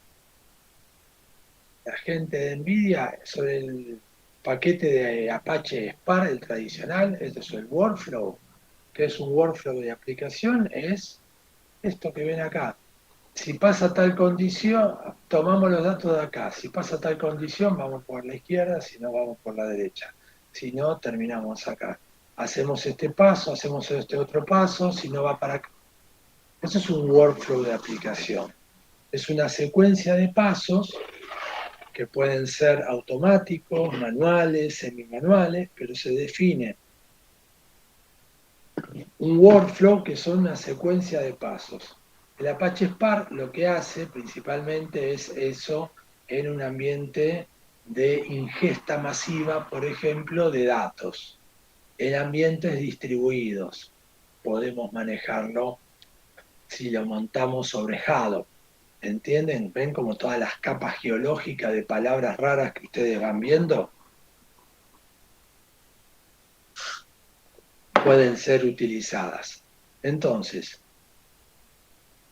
la gente de NVIDIA sobre el paquete de Apache Spark, el tradicional? Esto es el workflow. ¿Qué es un workflow de aplicación? Es esto que ven acá. Si pasa tal condición, tomamos los datos de acá. Si pasa tal condición, vamos por la izquierda, si no, vamos por la derecha. Si no, terminamos acá. Hacemos este paso, hacemos este otro paso, si no va para acá. Eso es un workflow de aplicación. Es una secuencia de pasos que pueden ser automáticos, manuales, semimanuales, pero se define un workflow que son una secuencia de pasos. El Apache Spark lo que hace principalmente es eso en un ambiente de ingesta masiva, por ejemplo, de datos. En ambientes distribuidos podemos manejarlo si lo montamos sobre Hadoop. ¿Entienden? ¿Ven como todas las capas geológicas de palabras raras que ustedes van viendo pueden ser utilizadas? Entonces,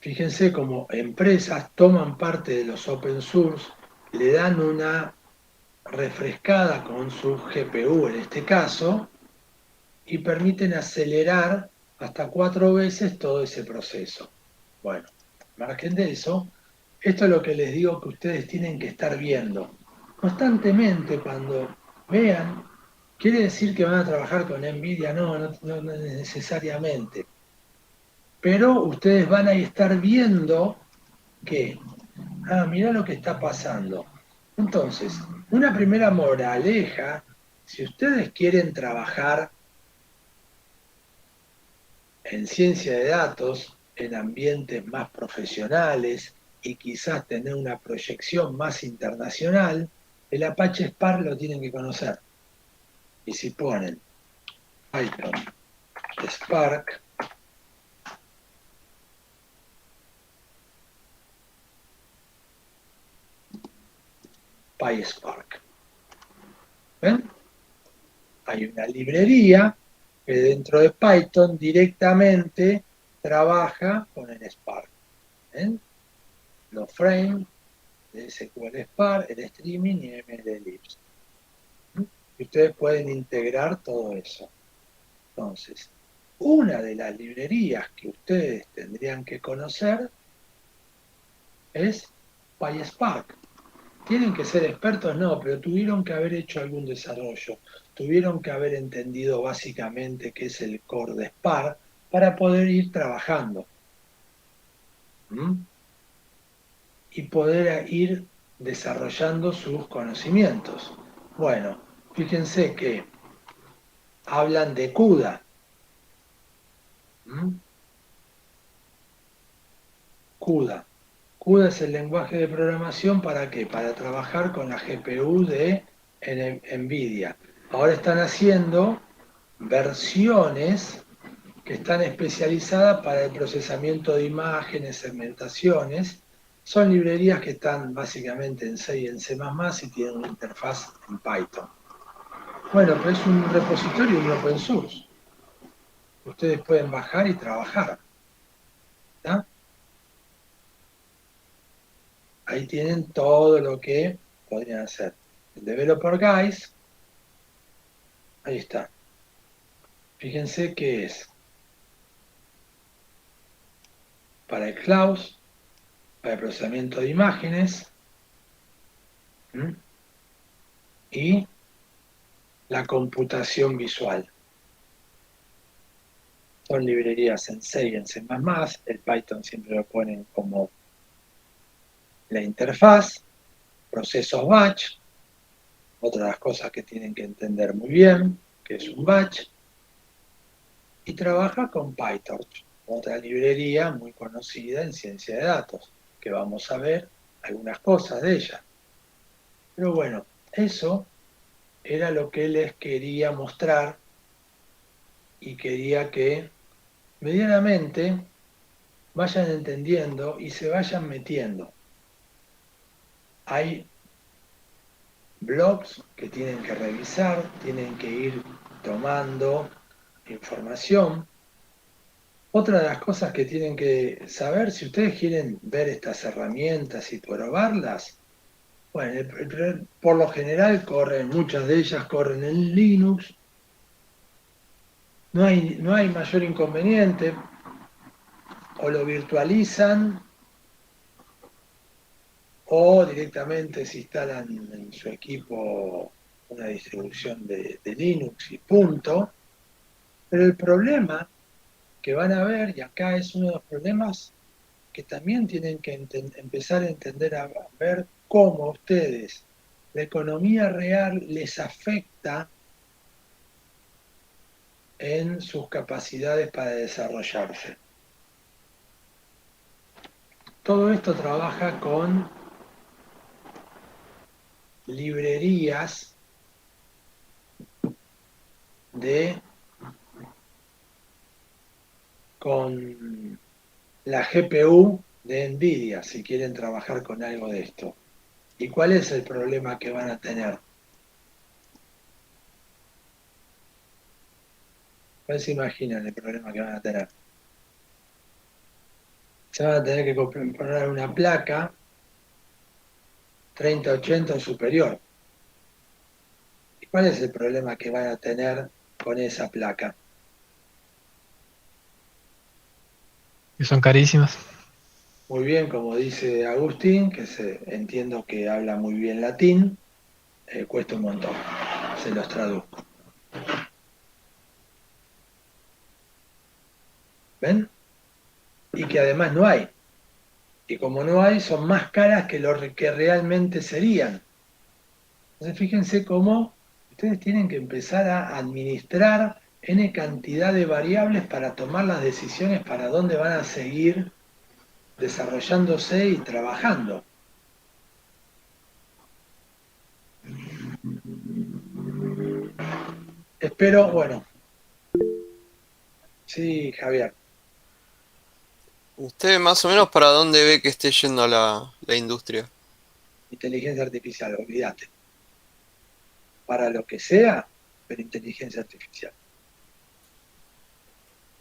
fíjense cómo empresas toman parte de los open source, le dan una refrescada con su GPU en este caso, y permiten acelerar hasta 4 veces todo ese proceso. Bueno, margen de eso, esto es lo que les digo que ustedes tienen que estar viendo. Constantemente cuando vean, ¿quiere decir que van a trabajar con NVIDIA? No necesariamente. Pero ustedes van a estar viendo que, mirá lo que está pasando. Entonces, una primera moraleja, si ustedes quieren trabajar en ciencia de datos, en ambientes más profesionales y quizás tener una proyección más internacional, el Apache Spark lo tienen que conocer. Y si ponen Python Spark, PySpark, ¿ven? Hay una librería que dentro de Python directamente trabaja con el Spark. ¿Ven? Los frames de SQL Spark, el streaming y MLLibs. Y ustedes pueden integrar todo eso. Entonces, una de las librerías que ustedes tendrían que conocer es PySpark. ¿Tienen que ser expertos? No, pero tuvieron que haber hecho algún desarrollo. Tuvieron que haber entendido básicamente qué es el core de Spark para poder ir trabajando. Y poder ir desarrollando sus conocimientos. Bueno, fíjense que hablan de CUDA. CUDA. CUDA es el lenguaje de programación ¿para qué? Para trabajar con la GPU de NVIDIA. Ahora están haciendo versiones que están especializadas para el procesamiento de imágenes, segmentaciones. Son librerías que están básicamente en C y en C++ y tienen una interfaz en Python. Bueno, pero es un repositorio de open source. Ustedes pueden bajar y trabajar. ¿Está? Ahí tienen todo lo que podrían hacer. El Developer Guys, ahí está. Fíjense que es para el cloud, para el procesamiento de imágenes y la computación visual. Son librerías en C y en C++, el Python siempre lo ponen como la interfaz, procesos batch, otra de las cosas que tienen que entender muy bien, que es un batch, y trabaja con PyTorch, otra librería muy conocida en ciencia de datos, que vamos a ver algunas cosas de ella. Pero bueno, eso era lo que les quería mostrar y quería que medianamente vayan entendiendo y se vayan metiendo. Hay blogs que tienen que revisar, tienen que ir tomando información. Otra de las cosas que tienen que saber, si ustedes quieren ver estas herramientas y probarlas, bueno, por lo general corren, muchas de ellas corren en Linux, no hay mayor inconveniente, o lo virtualizan o directamente se instalan en su equipo una distribución de Linux y punto. Pero el problema que van a ver, y acá es uno de los problemas que también tienen que empezar a entender, a ver cómo a ustedes la economía real les afecta en sus capacidades para desarrollarse. Todo esto trabaja con librerías con la GPU de NVIDIA, si quieren trabajar con algo de esto. ¿Y cuál es el problema que van a tener? ¿Cuál se imaginan el problema que van a tener? Se van a tener que comprar una placa 3080 o superior. ¿Y cuál es el problema que van a tener con esa placa? Que son carísimas. Muy bien, como dice Agustín, que entiendo que habla muy bien latín, cuesta un montón. Se los traduzco. ¿Ven? Y que además no hay. Y como no hay, son más caras que lo que realmente serían. Entonces fíjense cómo ustedes tienen que empezar a administrar N cantidad de variables para tomar las decisiones para dónde van a seguir desarrollándose y trabajando. Espero, bueno, sí, Javier, ¿Usted más o menos para dónde ve que esté yendo la industria? inteligencia artificial, olvídate. Para lo que sea, pero inteligencia artificial.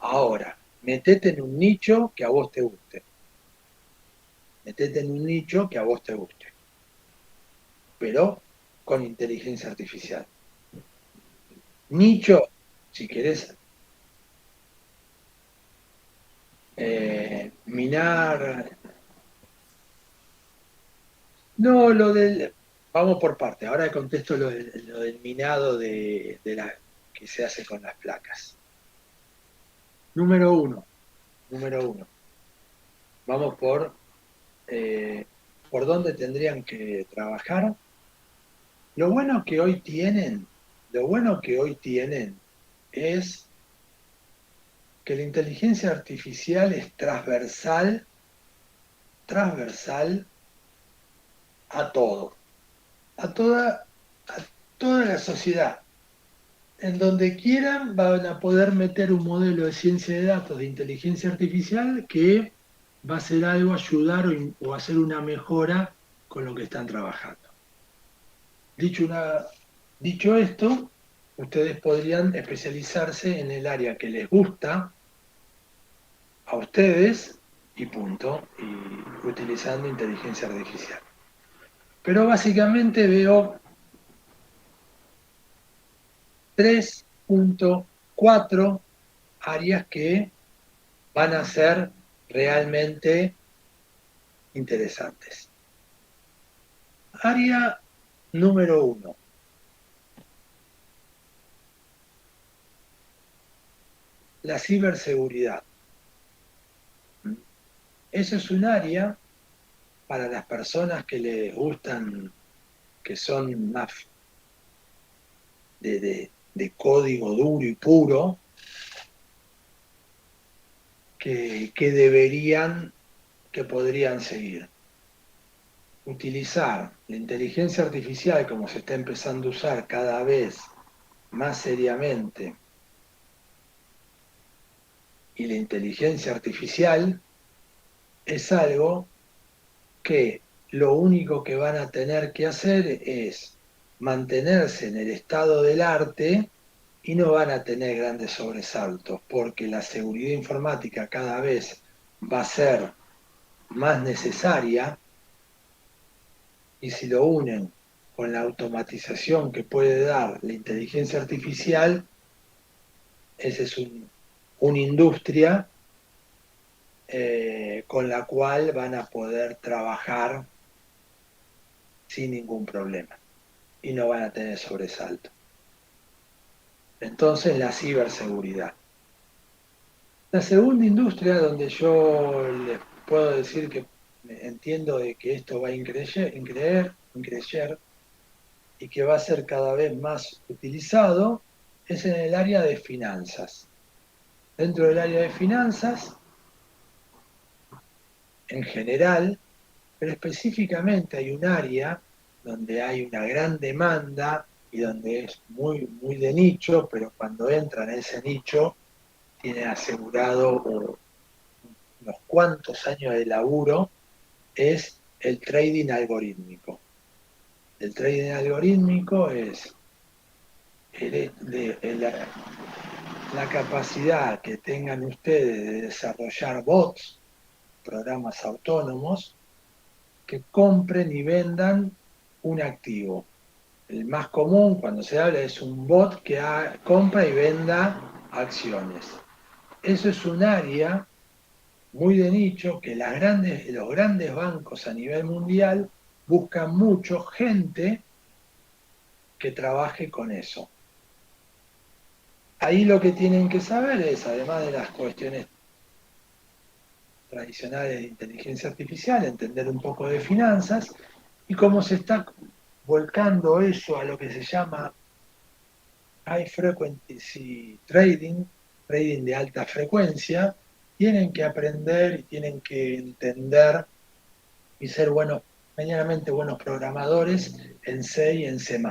Ahora, metete en un nicho que a vos te guste. Metete en un nicho que a vos te guste. Pero con inteligencia artificial. Nicho, si querés minar. No, lo del. Vamos por parte. Ahora contesto lo del minado que se hace con las placas. Número uno. Número uno. Vamos por dónde tendrían que trabajar. Lo bueno que hoy tienen, lo bueno que hoy tienen es que la inteligencia artificial es transversal a todo, a toda la sociedad. En donde quieran van a poder meter un modelo de ciencia de datos de inteligencia artificial que va a hacer algo, ayudar o hacer una mejora con lo que están trabajando. Dicho esto, ustedes podrían especializarse en el área que les gusta a ustedes y punto, y utilizando inteligencia artificial. Pero básicamente veo 3.4 áreas que van a ser realmente interesantes. Área número 1. la ciberseguridad. Eso es un área para las personas que les gustan, que son más de código duro y puro, que podrían seguir. Utilizar la inteligencia artificial como se está empezando a usar cada vez más seriamente, y la inteligencia artificial es algo que lo único que van a tener que hacer es mantenerse en el estado del arte y no van a tener grandes sobresaltos, porque la seguridad informática cada vez va a ser más necesaria, y si lo unen con la automatización que puede dar la inteligencia artificial, esa es una industria con la cual van a poder trabajar sin ningún problema y no van a tener sobresalto. Entonces, la ciberseguridad. La segunda industria donde yo les puedo decir que entiendo de que esto va a increcer y que va a ser cada vez más utilizado es en el área de finanzas. Dentro del área de finanzas, en general, pero específicamente hay un área donde hay una gran demanda y donde es muy, muy de nicho, pero cuando entran en ese nicho tiene asegurado unos cuantos años de laburo, es el trading algorítmico. El trading algorítmico es la capacidad que tengan ustedes de desarrollar bots, programas autónomos, que compren y vendan un activo. El más común cuando se habla es un bot que compra y venda acciones. Eso es un área muy de nicho que los grandes bancos a nivel mundial buscan mucho gente que trabaje con eso. Ahí lo que tienen que saber es, además de las cuestiones tradicionales de inteligencia artificial, entender un poco de finanzas y cómo se está volcando eso a lo que se llama high frequency trading, trading de alta frecuencia. Tienen que aprender y tienen que entender y ser medianamente buenos programadores en C y en C++.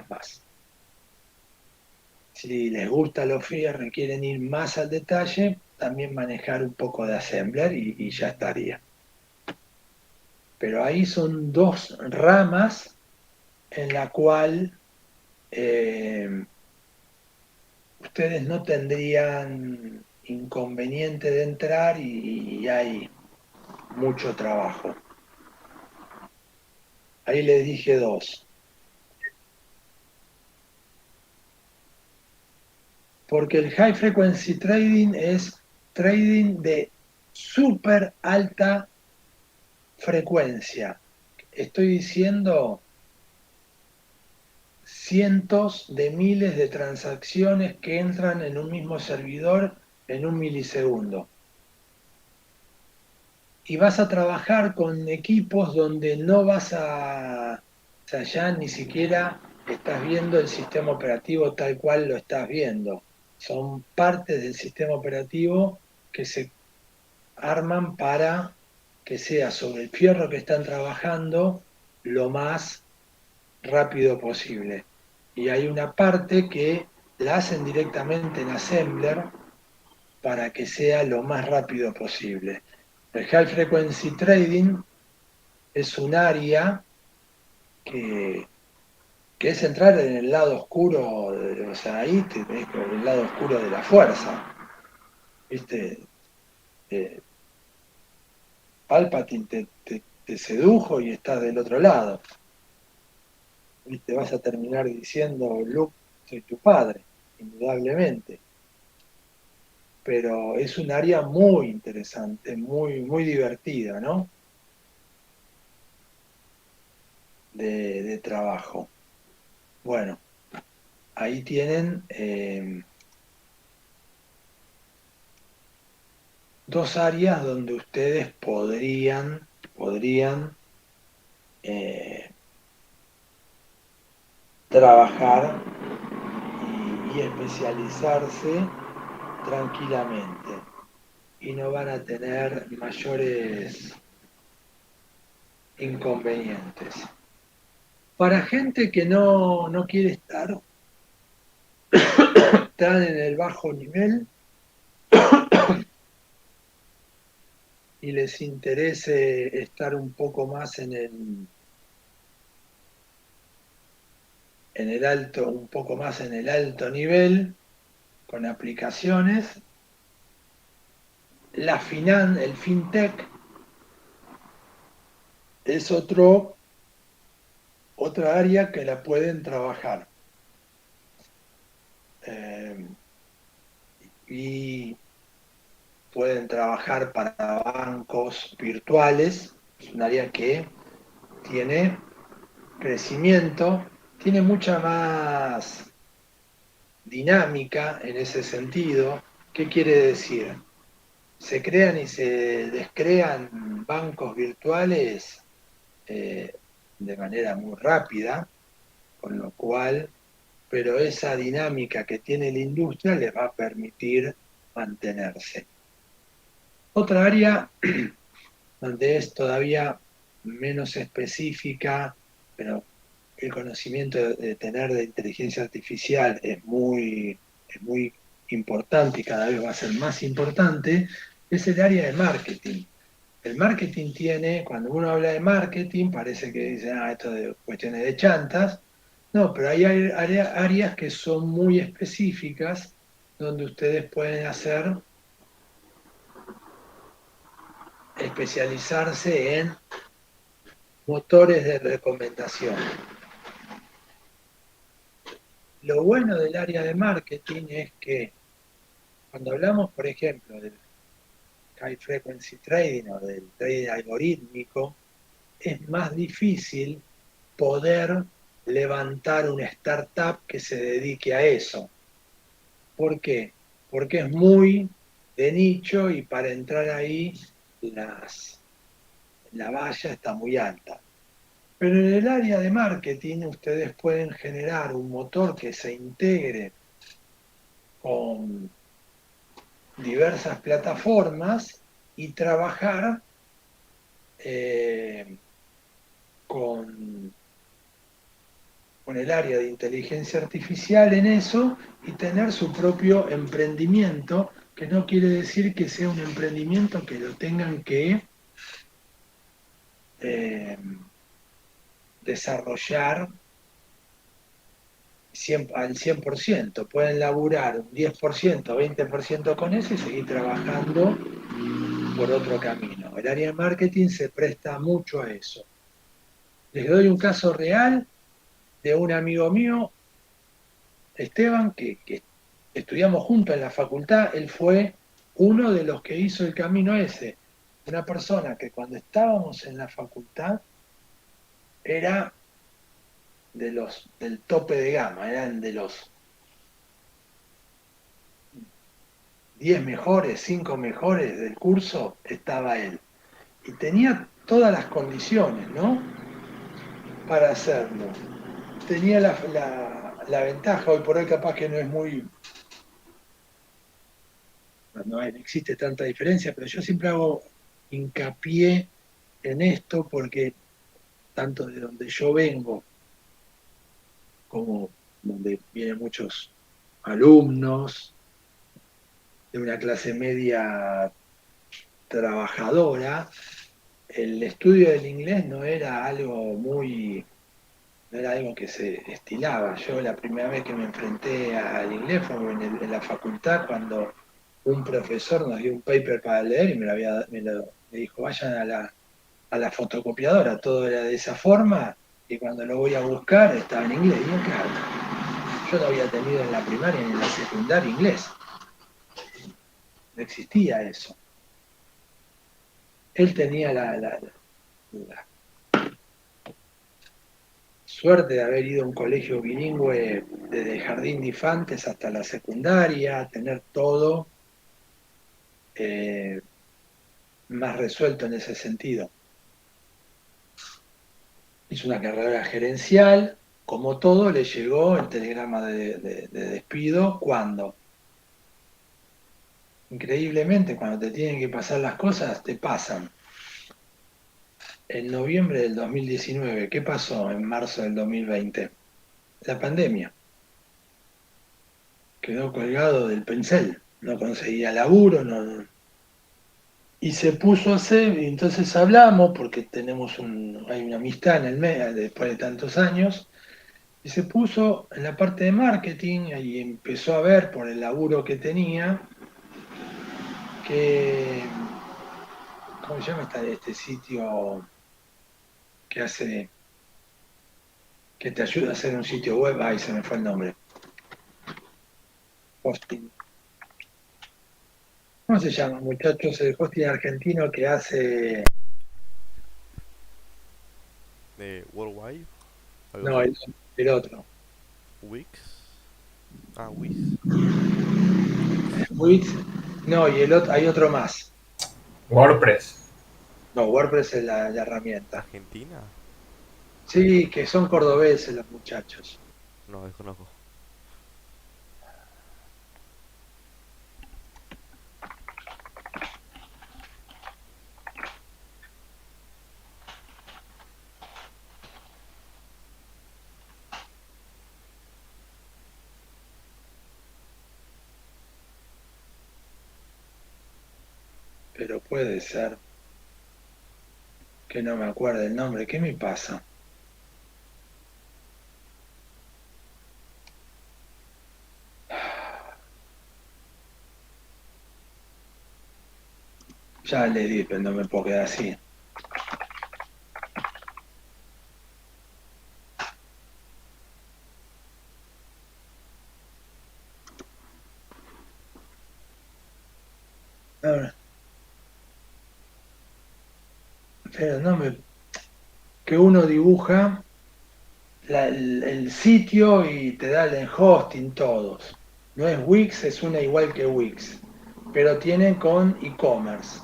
Si les gusta lo fierro y quieren ir más al detalle, también manejar un poco de assembler y ya estaría. Pero ahí son dos ramas en la cual ustedes no tendrían inconveniente de entrar y hay mucho trabajo. Ahí les dije dos. Porque el high frequency trading es trading de súper alta frecuencia. Estoy diciendo cientos de miles de transacciones que entran en un mismo servidor en un milisegundo. Y vas a trabajar con equipos donde no vas o sea, ya ni siquiera estás viendo el sistema operativo tal cual lo estás viendo. Son partes del sistema operativo que se arman para que sea sobre el fierro que están trabajando lo más rápido posible. Y hay una parte que la hacen directamente en Assembler para que sea lo más rápido posible. El High Frequency Trading es un área que, que es entrar en el lado oscuro, o sea, ahí tenés el lado oscuro de la fuerza. ¿Viste? Palpatine te sedujo y estás del otro lado. Y te vas a terminar diciendo, Luke, soy tu padre, indudablemente. Pero es un área muy interesante, muy, muy divertida, ¿no? De trabajo. Bueno, ahí tienen dos áreas donde ustedes podrían trabajar y especializarse tranquilamente y no van a tener mayores inconvenientes. Para gente que no quiere estar tan en el bajo nivel y les interese estar un poco más en el alto, un poco más en el alto nivel, con aplicaciones, el fintech es otra área que la pueden trabajar. Y pueden trabajar para bancos virtuales, es un área que tiene crecimiento, tiene mucha más dinámica en ese sentido. ¿Qué quiere decir? Se crean y se descrean bancos virtuales de manera muy rápida, con lo cual, pero esa dinámica que tiene la industria les va a permitir mantenerse. Otra área donde es todavía menos específica, pero el conocimiento de tener de inteligencia artificial es muy importante y cada vez va a ser más importante, es el área de marketing. El marketing cuando uno habla de marketing, parece que dice, esto de cuestiones de chantas. No, pero hay áreas que son muy específicas donde ustedes pueden especializarse en motores de recomendación. Lo bueno del área de marketing es que cuando hablamos, por ejemplo, del high frequency trading o del trading algorítmico, es más difícil poder levantar una startup que se dedique a eso. ¿Por qué? Porque es muy de nicho y para entrar ahí la valla está muy alta. Pero en el área de marketing ustedes pueden generar un motor que se integre con diversas plataformas y trabajar con el área de inteligencia artificial en eso y tener su propio emprendimiento, que no quiere decir que sea un emprendimiento que lo tengan que desarrollar al 100%. Pueden laburar un 10%, 20% con eso y seguir trabajando por otro camino. El área de marketing se presta mucho a eso. Les doy un caso real de un amigo mío, Esteban, que estudiamos juntos en la facultad. Él fue uno de los que hizo el camino ese. Una persona que cuando estábamos en la facultad era del tope de gama, eran de los 10 mejores, 5 mejores del curso, estaba él. Y tenía todas las condiciones, ¿no? Para hacerlo. Tenía la ventaja, hoy por hoy capaz que no existe tanta diferencia, pero yo siempre hago hincapié en esto porque tanto de donde yo vengo como donde vienen muchos alumnos de una clase media trabajadora, el estudio del inglés no era algo que se estilaba. Yo la primera vez que me enfrenté al inglés fue en la facultad cuando un profesor nos dio un paper para leer y me dijo, vayan a la fotocopiadora, todo era de esa forma, y cuando lo voy a buscar estaba en inglés. Y yo, claro, yo no había tenido en la primaria ni en la secundaria inglés. No existía eso. Él tenía la suerte de haber ido a un colegio bilingüe desde el jardín de infantes hasta la secundaria, tener todo más resuelto en ese sentido. Hizo una carrera gerencial, como todo, le llegó el telegrama de despido cuando, increíblemente, cuando te tienen que pasar las cosas, te pasan. En noviembre del 2019, ¿qué pasó en marzo del 2020? La pandemia. Quedó colgado del Pencel, no conseguía laburo, y se puso a hacer, y entonces hablamos, porque hay una amistad en el medio después de tantos años, y se puso en la parte de marketing y empezó a ver por el laburo que tenía que, ¿cómo se llama este sitio que hace, que te ayuda a hacer un sitio web? Ay, se me fue el nombre. Hosting. ¿Cómo se llama, muchachos? El hosting argentino que hace... Worldwide, algo No, así. el otro. Wix. Ah, Wix. Wix. Wix. No, y el otro, hay otro más. WordPress. No, WordPress es la herramienta. Argentina. Sí, que son cordobeses los muchachos. No, desconozco. Pero puede ser que no me acuerde el nombre. ¿Qué me pasa? Ya le di, pero no me puedo quedar así. Ahora, pero no me... Que uno dibuja el sitio y te da el hosting todos. No es Wix, es una igual que Wix. Pero tienen con e-commerce.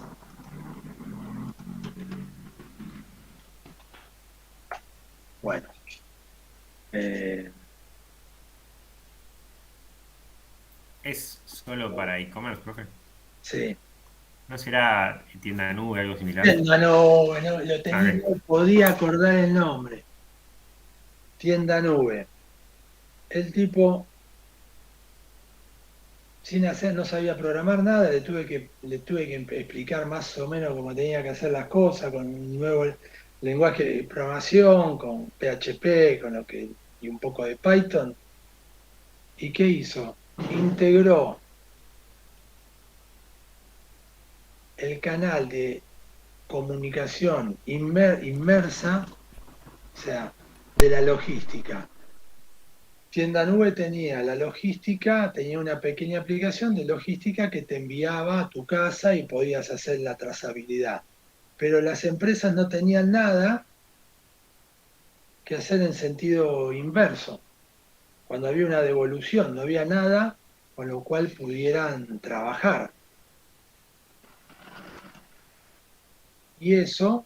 Bueno. ¿Es solo para e-commerce, profe? Sí. ¿No será tienda de nube, algo similar? Tienda Nube, no, lo tenía, Ok. no podía acordar el nombre. Tienda Nube. El tipo, sin hacer, no sabía programar nada, le tuve que explicar más o menos cómo tenía que hacer las cosas, con un nuevo lenguaje de programación, con PHP, y un poco de Python. ¿Y qué hizo? Integró el canal de comunicación inmersa, o sea, de la logística. Tienda Nube tenía la logística, tenía una pequeña aplicación de logística que te enviaba a tu casa y podías hacer la trazabilidad. Pero las empresas no tenían nada que hacer en sentido inverso. Cuando había una devolución, no había nada con lo cual pudieran trabajar. Y eso,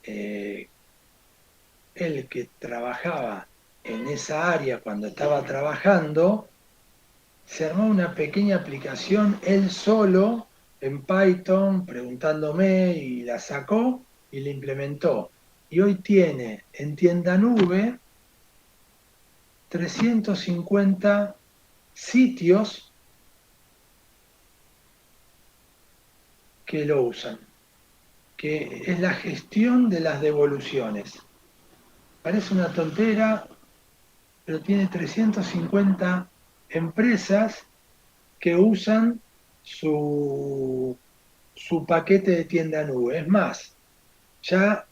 el que trabajaba en esa área cuando estaba trabajando, se armó una pequeña aplicación él solo en Python, preguntándome, y la sacó y la implementó. Y hoy tiene en Tienda Nube 350 sitios que lo usan, que es la gestión de las devoluciones. Parece una tontera, pero tiene 350 empresas que usan su paquete de Tienda Nube. Es más, ya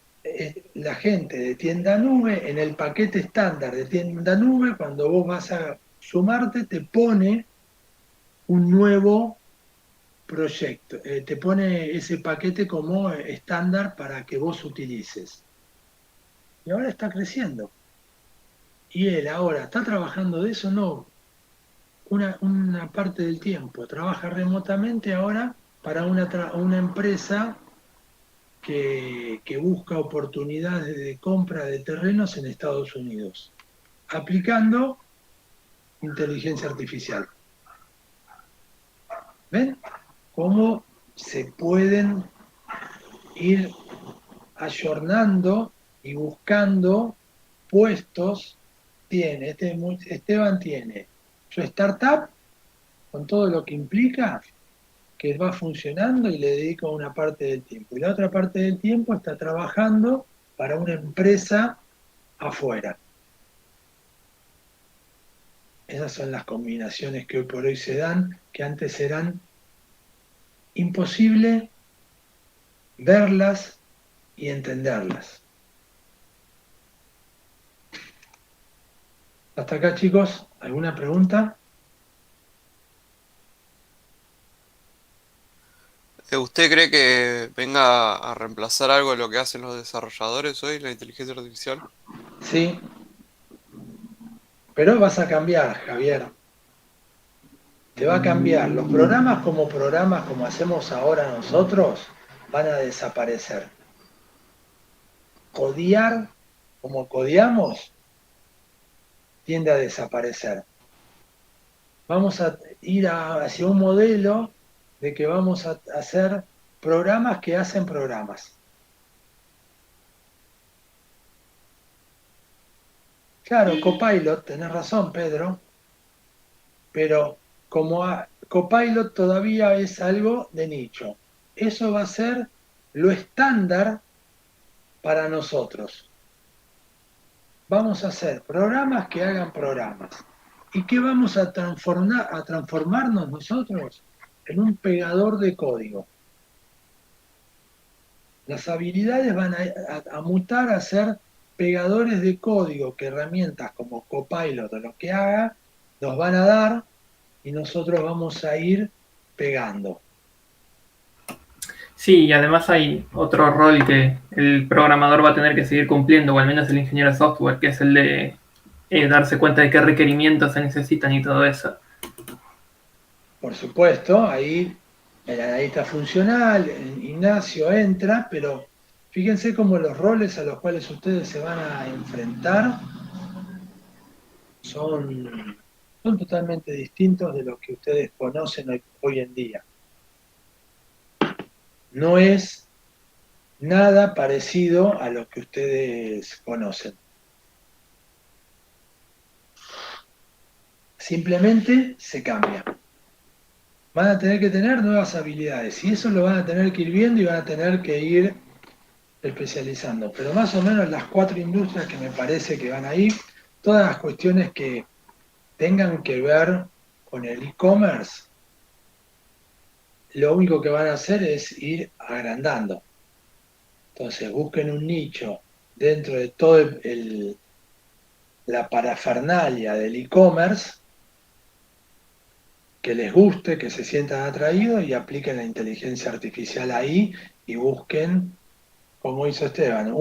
la gente de Tienda Nube, en el paquete estándar de Tienda Nube, cuando vos vas a sumarte, te pone un nuevo proyecto, te pone ese paquete como estándar para que vos utilices. Y ahora está creciendo. Y él ahora está trabajando de eso, no, una parte del tiempo. Trabaja remotamente ahora para una empresa que busca oportunidades de compra de terrenos en Estados Unidos, aplicando inteligencia artificial. ¿Ven cómo se pueden ir ayornando y buscando puestos? Esteban tiene su startup con todo lo que implica, que va funcionando y le dedica una parte del tiempo. Y la otra parte del tiempo está trabajando para una empresa afuera. Esas son las combinaciones que hoy por hoy se dan, que antes eran imposible verlas y entenderlas. Hasta acá, chicos, ¿alguna pregunta? ¿Usted cree que venga a reemplazar algo de lo que hacen los desarrolladores hoy, la inteligencia artificial? Sí, pero vas a cambiar, Javier. Te va a cambiar. Los programas como hacemos ahora nosotros van a desaparecer. Codear como codeamos tiende a desaparecer. Vamos a ir hacia un modelo de que vamos a hacer programas que hacen programas. Claro, Copilot, tenés razón, Pedro, pero Copilot todavía es algo de nicho. Eso va a ser lo estándar para nosotros. Vamos a hacer programas que hagan programas. ¿Y qué vamos a transformarnos nosotros? En un pegador de código. Las habilidades van a mutar a ser pegadores de código que herramientas como Copilot o lo que haga nos van a dar y nosotros vamos a ir pegando. Sí, y además hay otro rol que el programador va a tener que seguir cumpliendo, o al menos el ingeniero de software, que es el de darse cuenta de qué requerimientos se necesitan y todo eso. Por supuesto, ahí el analista funcional, Ignacio entra, pero fíjense cómo los roles a los cuales ustedes se van a enfrentar son totalmente distintos de los que ustedes conocen hoy en día. No es nada parecido a lo que ustedes conocen. Simplemente se cambia. Van a tener que tener nuevas habilidades y eso lo van a tener que ir viendo y van a tener que ir especializando. Pero más o menos las 4 industrias que me parece que van a ir, todas las cuestiones que tengan que ver con el e-commerce, lo único que van a hacer es ir agrandando. Entonces busquen un nicho dentro de todo la parafernalia del e-commerce que les guste, que se sientan atraídos y apliquen la inteligencia artificial ahí y busquen, como hizo Esteban,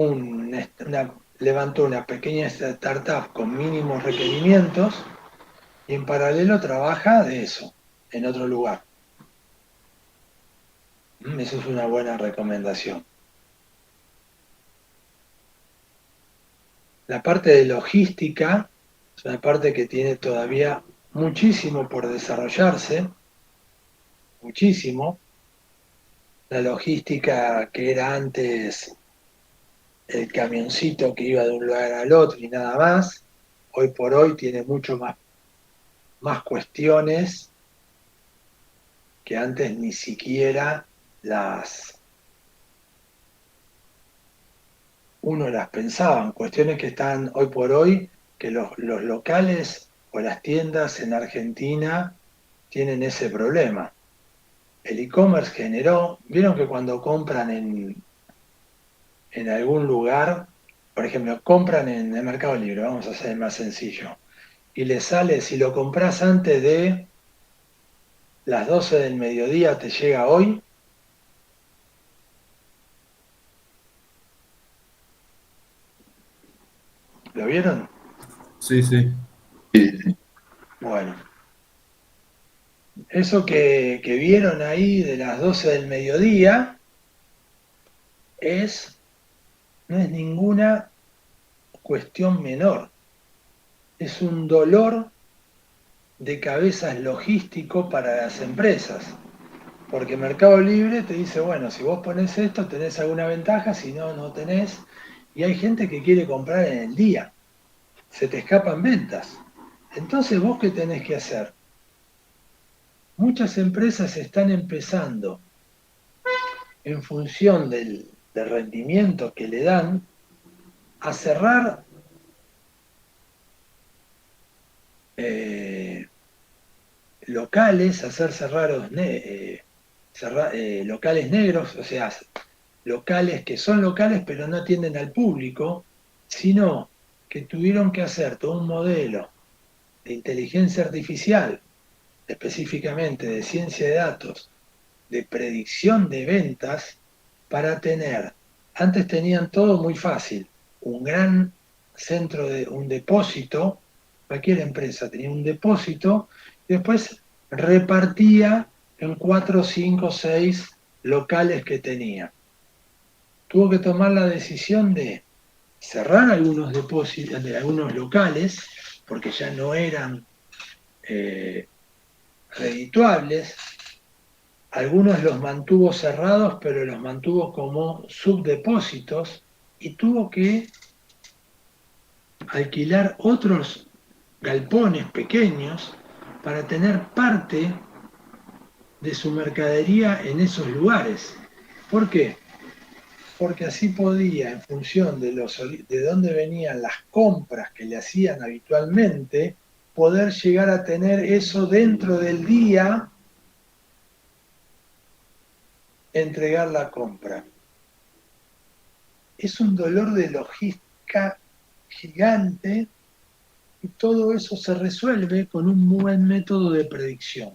levantó una pequeña startup con mínimos requerimientos y en paralelo trabaja de eso, en otro lugar. Eso es una buena recomendación. La parte de logística es una parte que tiene todavía muchísimo por desarrollarse, muchísimo. La logística que era antes el camioncito que iba de un lugar al otro y nada más, hoy por hoy tiene mucho más cuestiones que antes ni siquiera uno las pensaba, cuestiones que están hoy por hoy, que los locales o las tiendas en Argentina tienen ese problema. El e-commerce generó, vieron que cuando compran en algún lugar, por ejemplo, compran en el Mercado Libre, vamos a hacer más sencillo, y les sale, si lo compras antes de las 12 del mediodía, te llega hoy. ¿Lo vieron? Sí, sí. Bueno, Eso que vieron ahí de las 12 del mediodía no es ninguna cuestión menor. Es un dolor de cabezas logístico para las empresas. Porque Mercado Libre te dice, bueno, si vos ponés esto, tenés alguna ventaja, si no, no tenés. Y hay gente que quiere comprar en el día. Se te escapan ventas. Entonces, ¿vos qué tenés que hacer? Muchas empresas están empezando, en función del rendimiento que le dan, a cerrar locales, hacer locales negros, o sea, locales que son locales pero no atienden al público, sino que tuvieron que hacer todo un modelo de inteligencia artificial, específicamente de ciencia de datos, de predicción de ventas, para tener, antes tenían todo muy fácil, un gran centro de un depósito, cualquier empresa tenía un depósito, y después repartía en 4, 5, 6 locales que tenía. Tuvo que tomar la decisión de cerrar algunos depósitos, de algunos locales, porque ya no eran redituables. Algunos los mantuvo cerrados, pero los mantuvo como subdepósitos, y tuvo que alquilar otros galpones pequeños para tener parte de su mercadería en esos lugares. ¿Por qué? Porque así podía, en función de dónde venían las compras que le hacían habitualmente, poder llegar a tener eso dentro del día, entregar la compra. Es un dolor de logística gigante, y todo eso se resuelve con un buen método de predicción.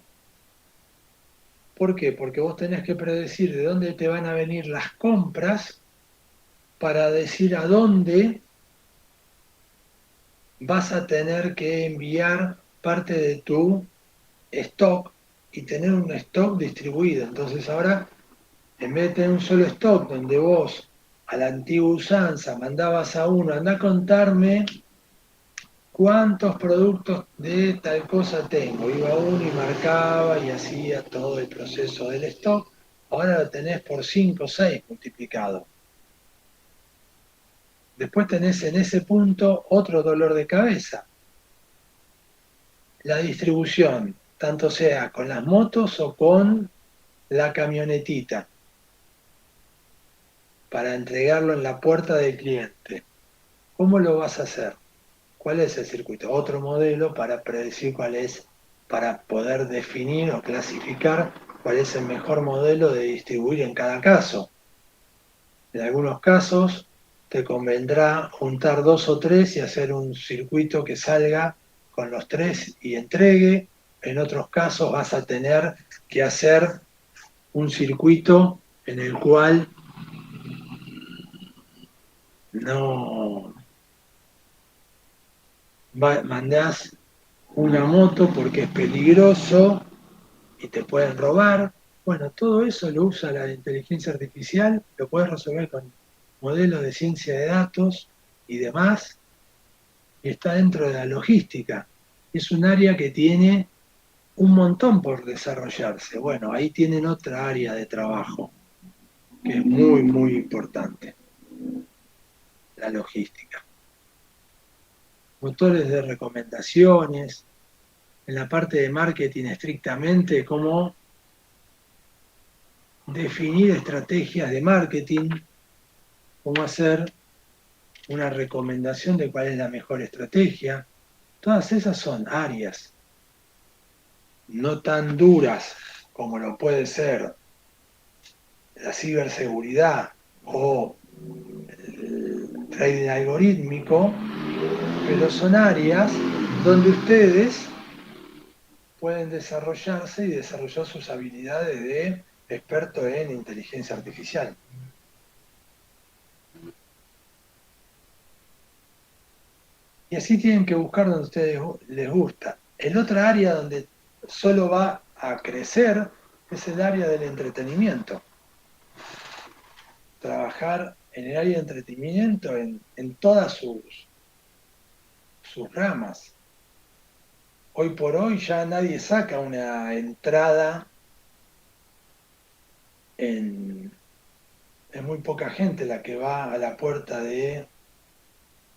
¿Por qué? Porque vos tenés que predecir de dónde te van a venir las compras para decir a dónde vas a tener que enviar parte de tu stock y tener un stock distribuido. Entonces ahora, en vez de tener un solo stock donde vos a la antigua usanza mandabas a uno, anda a contarme cuántos productos de tal cosa tengo. Iba uno y marcaba y hacía todo el proceso del stock. Ahora lo tenés por 5 o 6 multiplicado. Después tenés en ese punto otro dolor de cabeza. La distribución, tanto sea con las motos o con la camionetita, para entregarlo en la puerta del cliente. ¿Cómo lo vas a hacer? ¿Cuál es el circuito? Otro modelo para predecir cuál es, para poder definir o clasificar cuál es el mejor modelo de distribuir en cada caso. En algunos casos te convendrá juntar 2 o 3 y hacer un circuito que salga con los 3 y entregue. En otros casos vas a tener que hacer un circuito en el cual no mandás una moto porque es peligroso y te pueden robar. Bueno, todo eso lo usa la inteligencia artificial, lo puedes resolver con modelos de ciencia de datos y demás, y está dentro de la logística. Es un área que tiene un montón por desarrollarse. Bueno, ahí tienen otra área de trabajo que es muy, muy importante, la logística. Motores de recomendaciones, en la parte de marketing estrictamente, cómo definir estrategias de marketing, cómo hacer una recomendación de cuál es la mejor estrategia. Todas esas son áreas no tan duras como lo puede ser la ciberseguridad o el trading algorítmico, pero son áreas donde ustedes pueden desarrollarse y desarrollar sus habilidades de experto en inteligencia artificial. Y así tienen que buscar donde a ustedes les gusta. El otra área donde solo va a crecer es el área del entretenimiento. Trabajar en el área de entretenimiento en todas sus ramas. Hoy por hoy ya nadie saca una entrada es muy poca gente la que va a la puerta de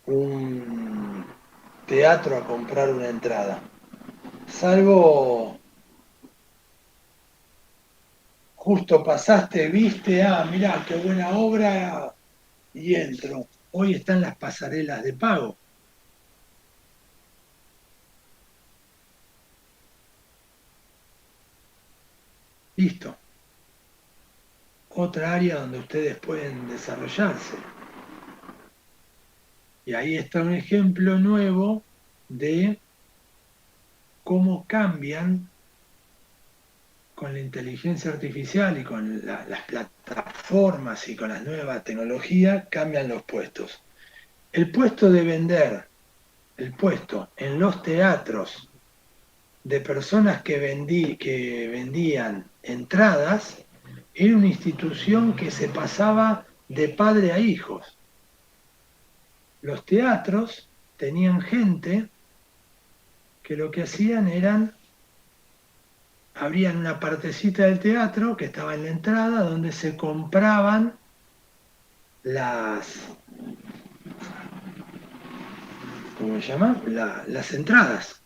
un teatro a comprar una entrada. Salvo justo pasaste, viste, mirá, qué buena obra, y entro. Hoy están las pasarelas de pago. Listo. Otra área donde ustedes pueden desarrollarse. Y ahí está un ejemplo nuevo de cómo cambian con la inteligencia artificial y con las plataformas y con las nuevas tecnologías, cambian los puestos. El puesto de vender, el puesto en los teatros de personas que vendían entradas, era una institución que se pasaba de padre a hijos. Los teatros tenían gente que lo que hacían eran, abrían una partecita del teatro que estaba en la entrada donde se compraban ¿cómo se llama? Las entradas.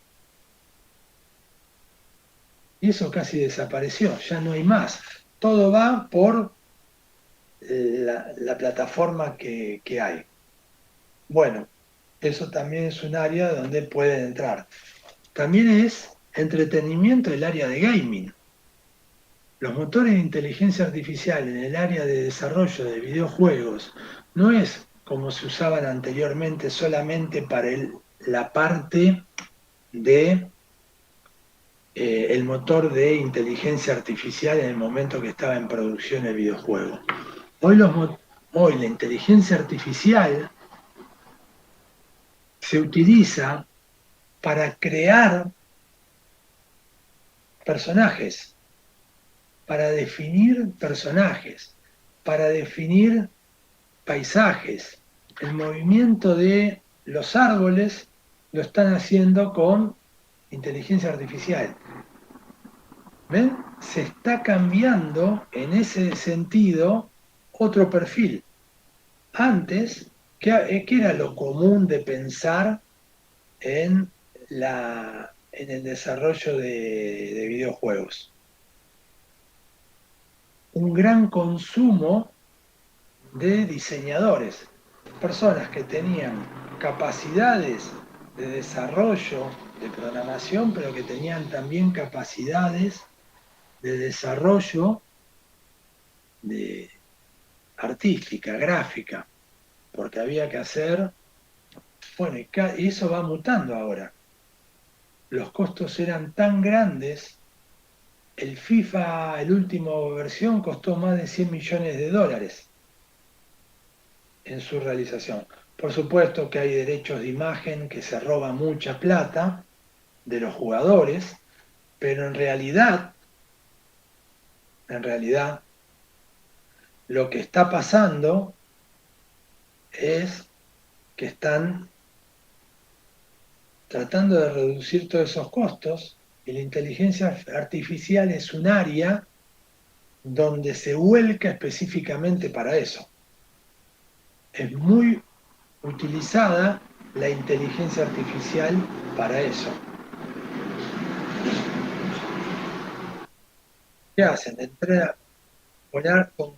Y eso casi desapareció, ya no hay más. Todo va por la plataforma que hay. Bueno, eso también es un área donde pueden entrar. También es entretenimiento el área de gaming. Los motores de inteligencia artificial en el área de desarrollo de videojuegos no es como se usaban anteriormente solamente para la parte de el motor de inteligencia artificial en el momento que estaba en producción el videojuego. Hoy la inteligencia artificial se utiliza para crear personajes, para definir personajes, para definir paisajes. El movimiento de los árboles lo están haciendo con inteligencia artificial. ¿Ven? Se está cambiando en ese sentido otro perfil. Antes, ¿qué era lo común de pensar en el desarrollo de videojuegos? Un gran consumo de diseñadores, personas que tenían capacidades de desarrollo, de programación, pero que tenían también capacidades de desarrollo de artística, gráfica, porque había que hacer, bueno, y eso va mutando ahora. Los costos eran tan grandes, el FIFA, el último versión, costó más de 100 millones de dólares en su realización. Por supuesto que hay derechos de imagen que se roba mucha plata de los jugadores, pero en realidad, lo que está pasando es que están tratando de reducir todos esos costos y la inteligencia artificial es un área donde se vuelca específicamente para eso. Es muy utilizada la inteligencia artificial para eso. ¿Qué hacen? Poner con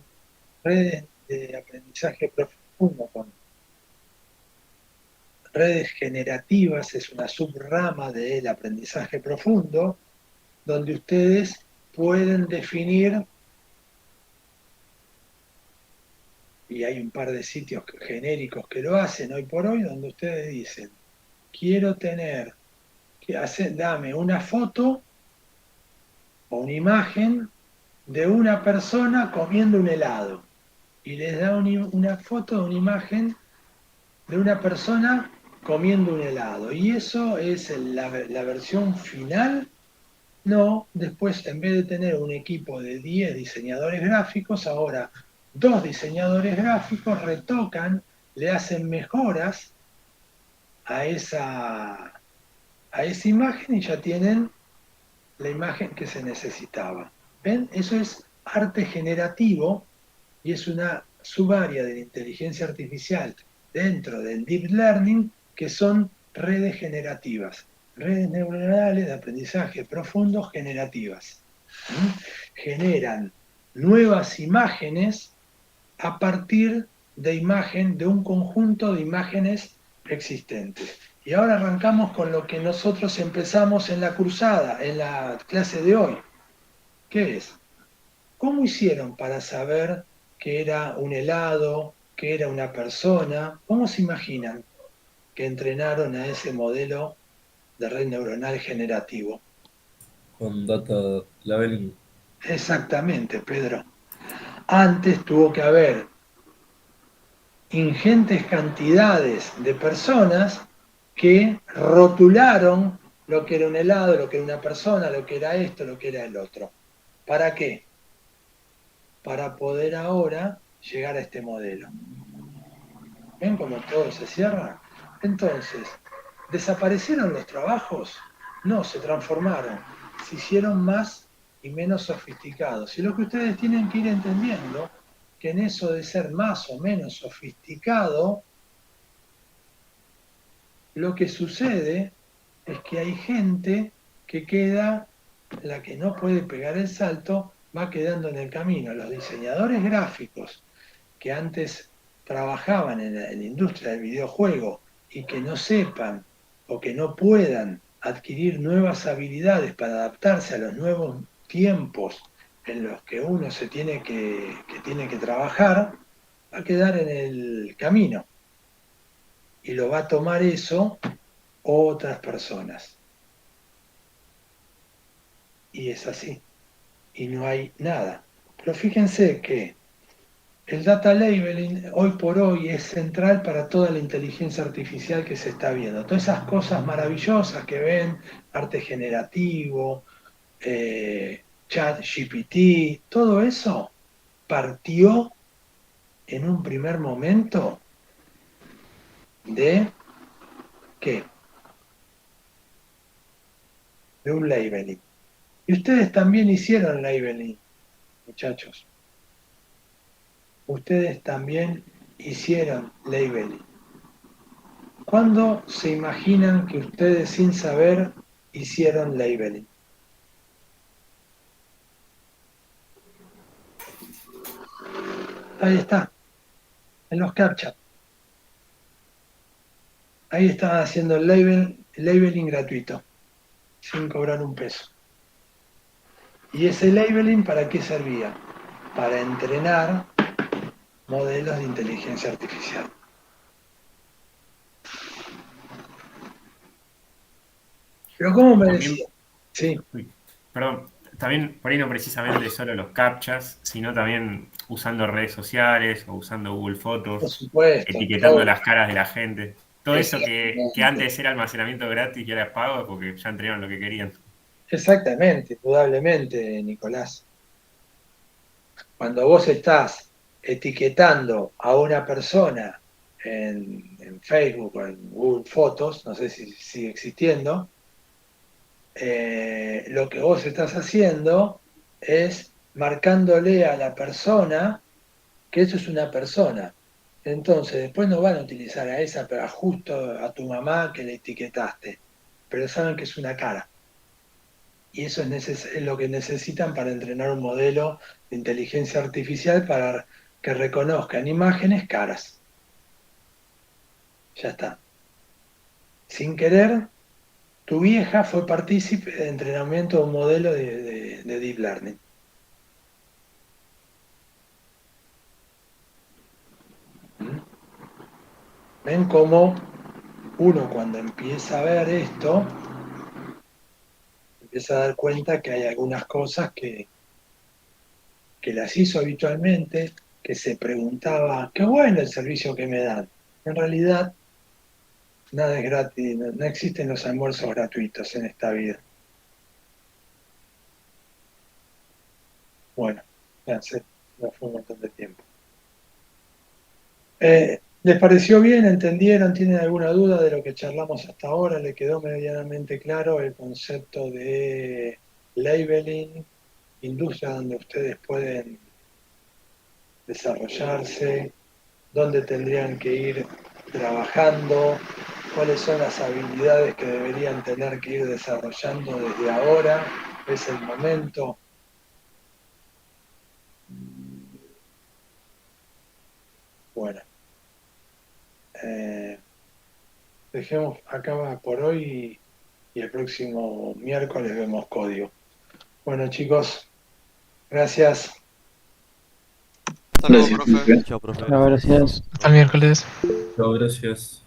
redes de aprendizaje profundo, con redes generativas, es una subrama del aprendizaje profundo, donde ustedes pueden definir, y hay un par de sitios genéricos que lo hacen hoy por hoy, donde ustedes dicen, quiero tener, dame una foto o una imagen de una persona comiendo un helado. Y les da una foto de una imagen de una persona comiendo un helado. Y eso es la versión final No, después en vez de tener un equipo de 10 diseñadores gráficos, ahora 2 diseñadores gráficos retocan, le hacen mejoras a esa imagen y ya tienen la imagen que se necesitaba. ¿Ven? Eso es arte generativo y es una subárea de la inteligencia artificial dentro del deep learning que son redes generativas, redes neuronales de aprendizaje profundo generativas. Generan nuevas imágenes a partir de un conjunto de imágenes existentes. Y ahora arrancamos con lo que nosotros empezamos en la cursada, en la clase de hoy. ¿Qué es? ¿Cómo hicieron para saber que era un helado, que era una persona? ¿Cómo se imaginan que entrenaron a ese modelo de red neuronal generativo? Con data labeling. Exactamente, Pedro. Antes tuvo que haber ingentes cantidades de personas que rotularon lo que era un helado, lo que era una persona, lo que era esto, lo que era el otro. ¿Para qué? Para poder ahora llegar a este modelo. ¿Ven cómo todo se cierra? Entonces, ¿desaparecieron los trabajos? No, se transformaron. Se hicieron más y menos sofisticados. Y lo que ustedes tienen que ir entendiendo, que en eso de ser más o menos sofisticado, lo que sucede es que hay gente que queda, la que no puede pegar el salto, va quedando en el camino. Los diseñadores gráficos que antes trabajaban en la industria del videojuego y que no sepan o que no puedan adquirir nuevas habilidades para adaptarse a los nuevos tiempos en los que uno se tiene que tiene que trabajar, va a quedar en el camino y lo va a tomar eso otras personas. Y es así. Y no hay nada. Pero fíjense que el data labeling hoy por hoy es central para toda la inteligencia artificial que se está viendo. Todas esas cosas maravillosas que ven, arte generativo, chat GPT, todo eso partió en un primer momento de ¿qué? De un labeling. Y ustedes también hicieron labeling, muchachos. Ustedes también hicieron labeling. ¿Cuándo se imaginan que ustedes sin saber hicieron labeling? Ahí está, en los CAPTCHA. Ahí estaban haciendo el labeling gratuito, sin cobrar un peso. ¿Y ese labeling para qué servía? Para entrenar modelos de inteligencia artificial. Pero ¿cómo me También, decía? Sí, perdón, también por ahí no precisamente solo los captchas, sino también usando redes sociales o usando Google por Fotos, supuesto. etiquetando Todo. las caras de la gente. Todo eso que Exactamente. antes era almacenamiento gratis y ahora es pago porque ya entregaron lo que querían. Exactamente, indudablemente, Nicolás. Cuando vos estás etiquetando a una persona en Facebook o en Google Fotos, no sé si sigue existiendo, lo que vos estás haciendo es marcándole a la persona que eso es una persona. Entonces, después no van a utilizar a esa, pero justo a tu mamá que le etiquetaste, pero saben que es una cara. Y eso es lo que necesitan para entrenar un modelo de inteligencia artificial para que reconozcan imágenes caras. Ya está. Sin querer, tu vieja fue partícipe de entrenamiento de un modelo de Deep Learning. ¿Mm? ¿Ven cómo uno cuando empieza a ver esto, empieza a dar cuenta que hay algunas cosas que las hizo habitualmente, que se preguntaba, qué bueno el servicio que me dan. En realidad, nada es gratis, no existen los almuerzos gratuitos en esta vida. Bueno, ya sé, no fue un montón de tiempo. ¿Les pareció bien? ¿Entendieron? ¿Tienen alguna duda de lo que charlamos hasta ahora? ¿Le quedó medianamente claro el concepto de labeling, industria donde ustedes pueden desarrollarse, dónde tendrían que ir trabajando, cuáles son las habilidades que deberían tener que ir desarrollando desde ahora? ¿Es el momento? Bueno, dejemos acá por hoy y el próximo miércoles vemos código. Bueno, chicos, gracias. Hasta luego, Gracias, profe. profe. Chao, profe. No, gracias. Hasta el miércoles. Chao, gracias.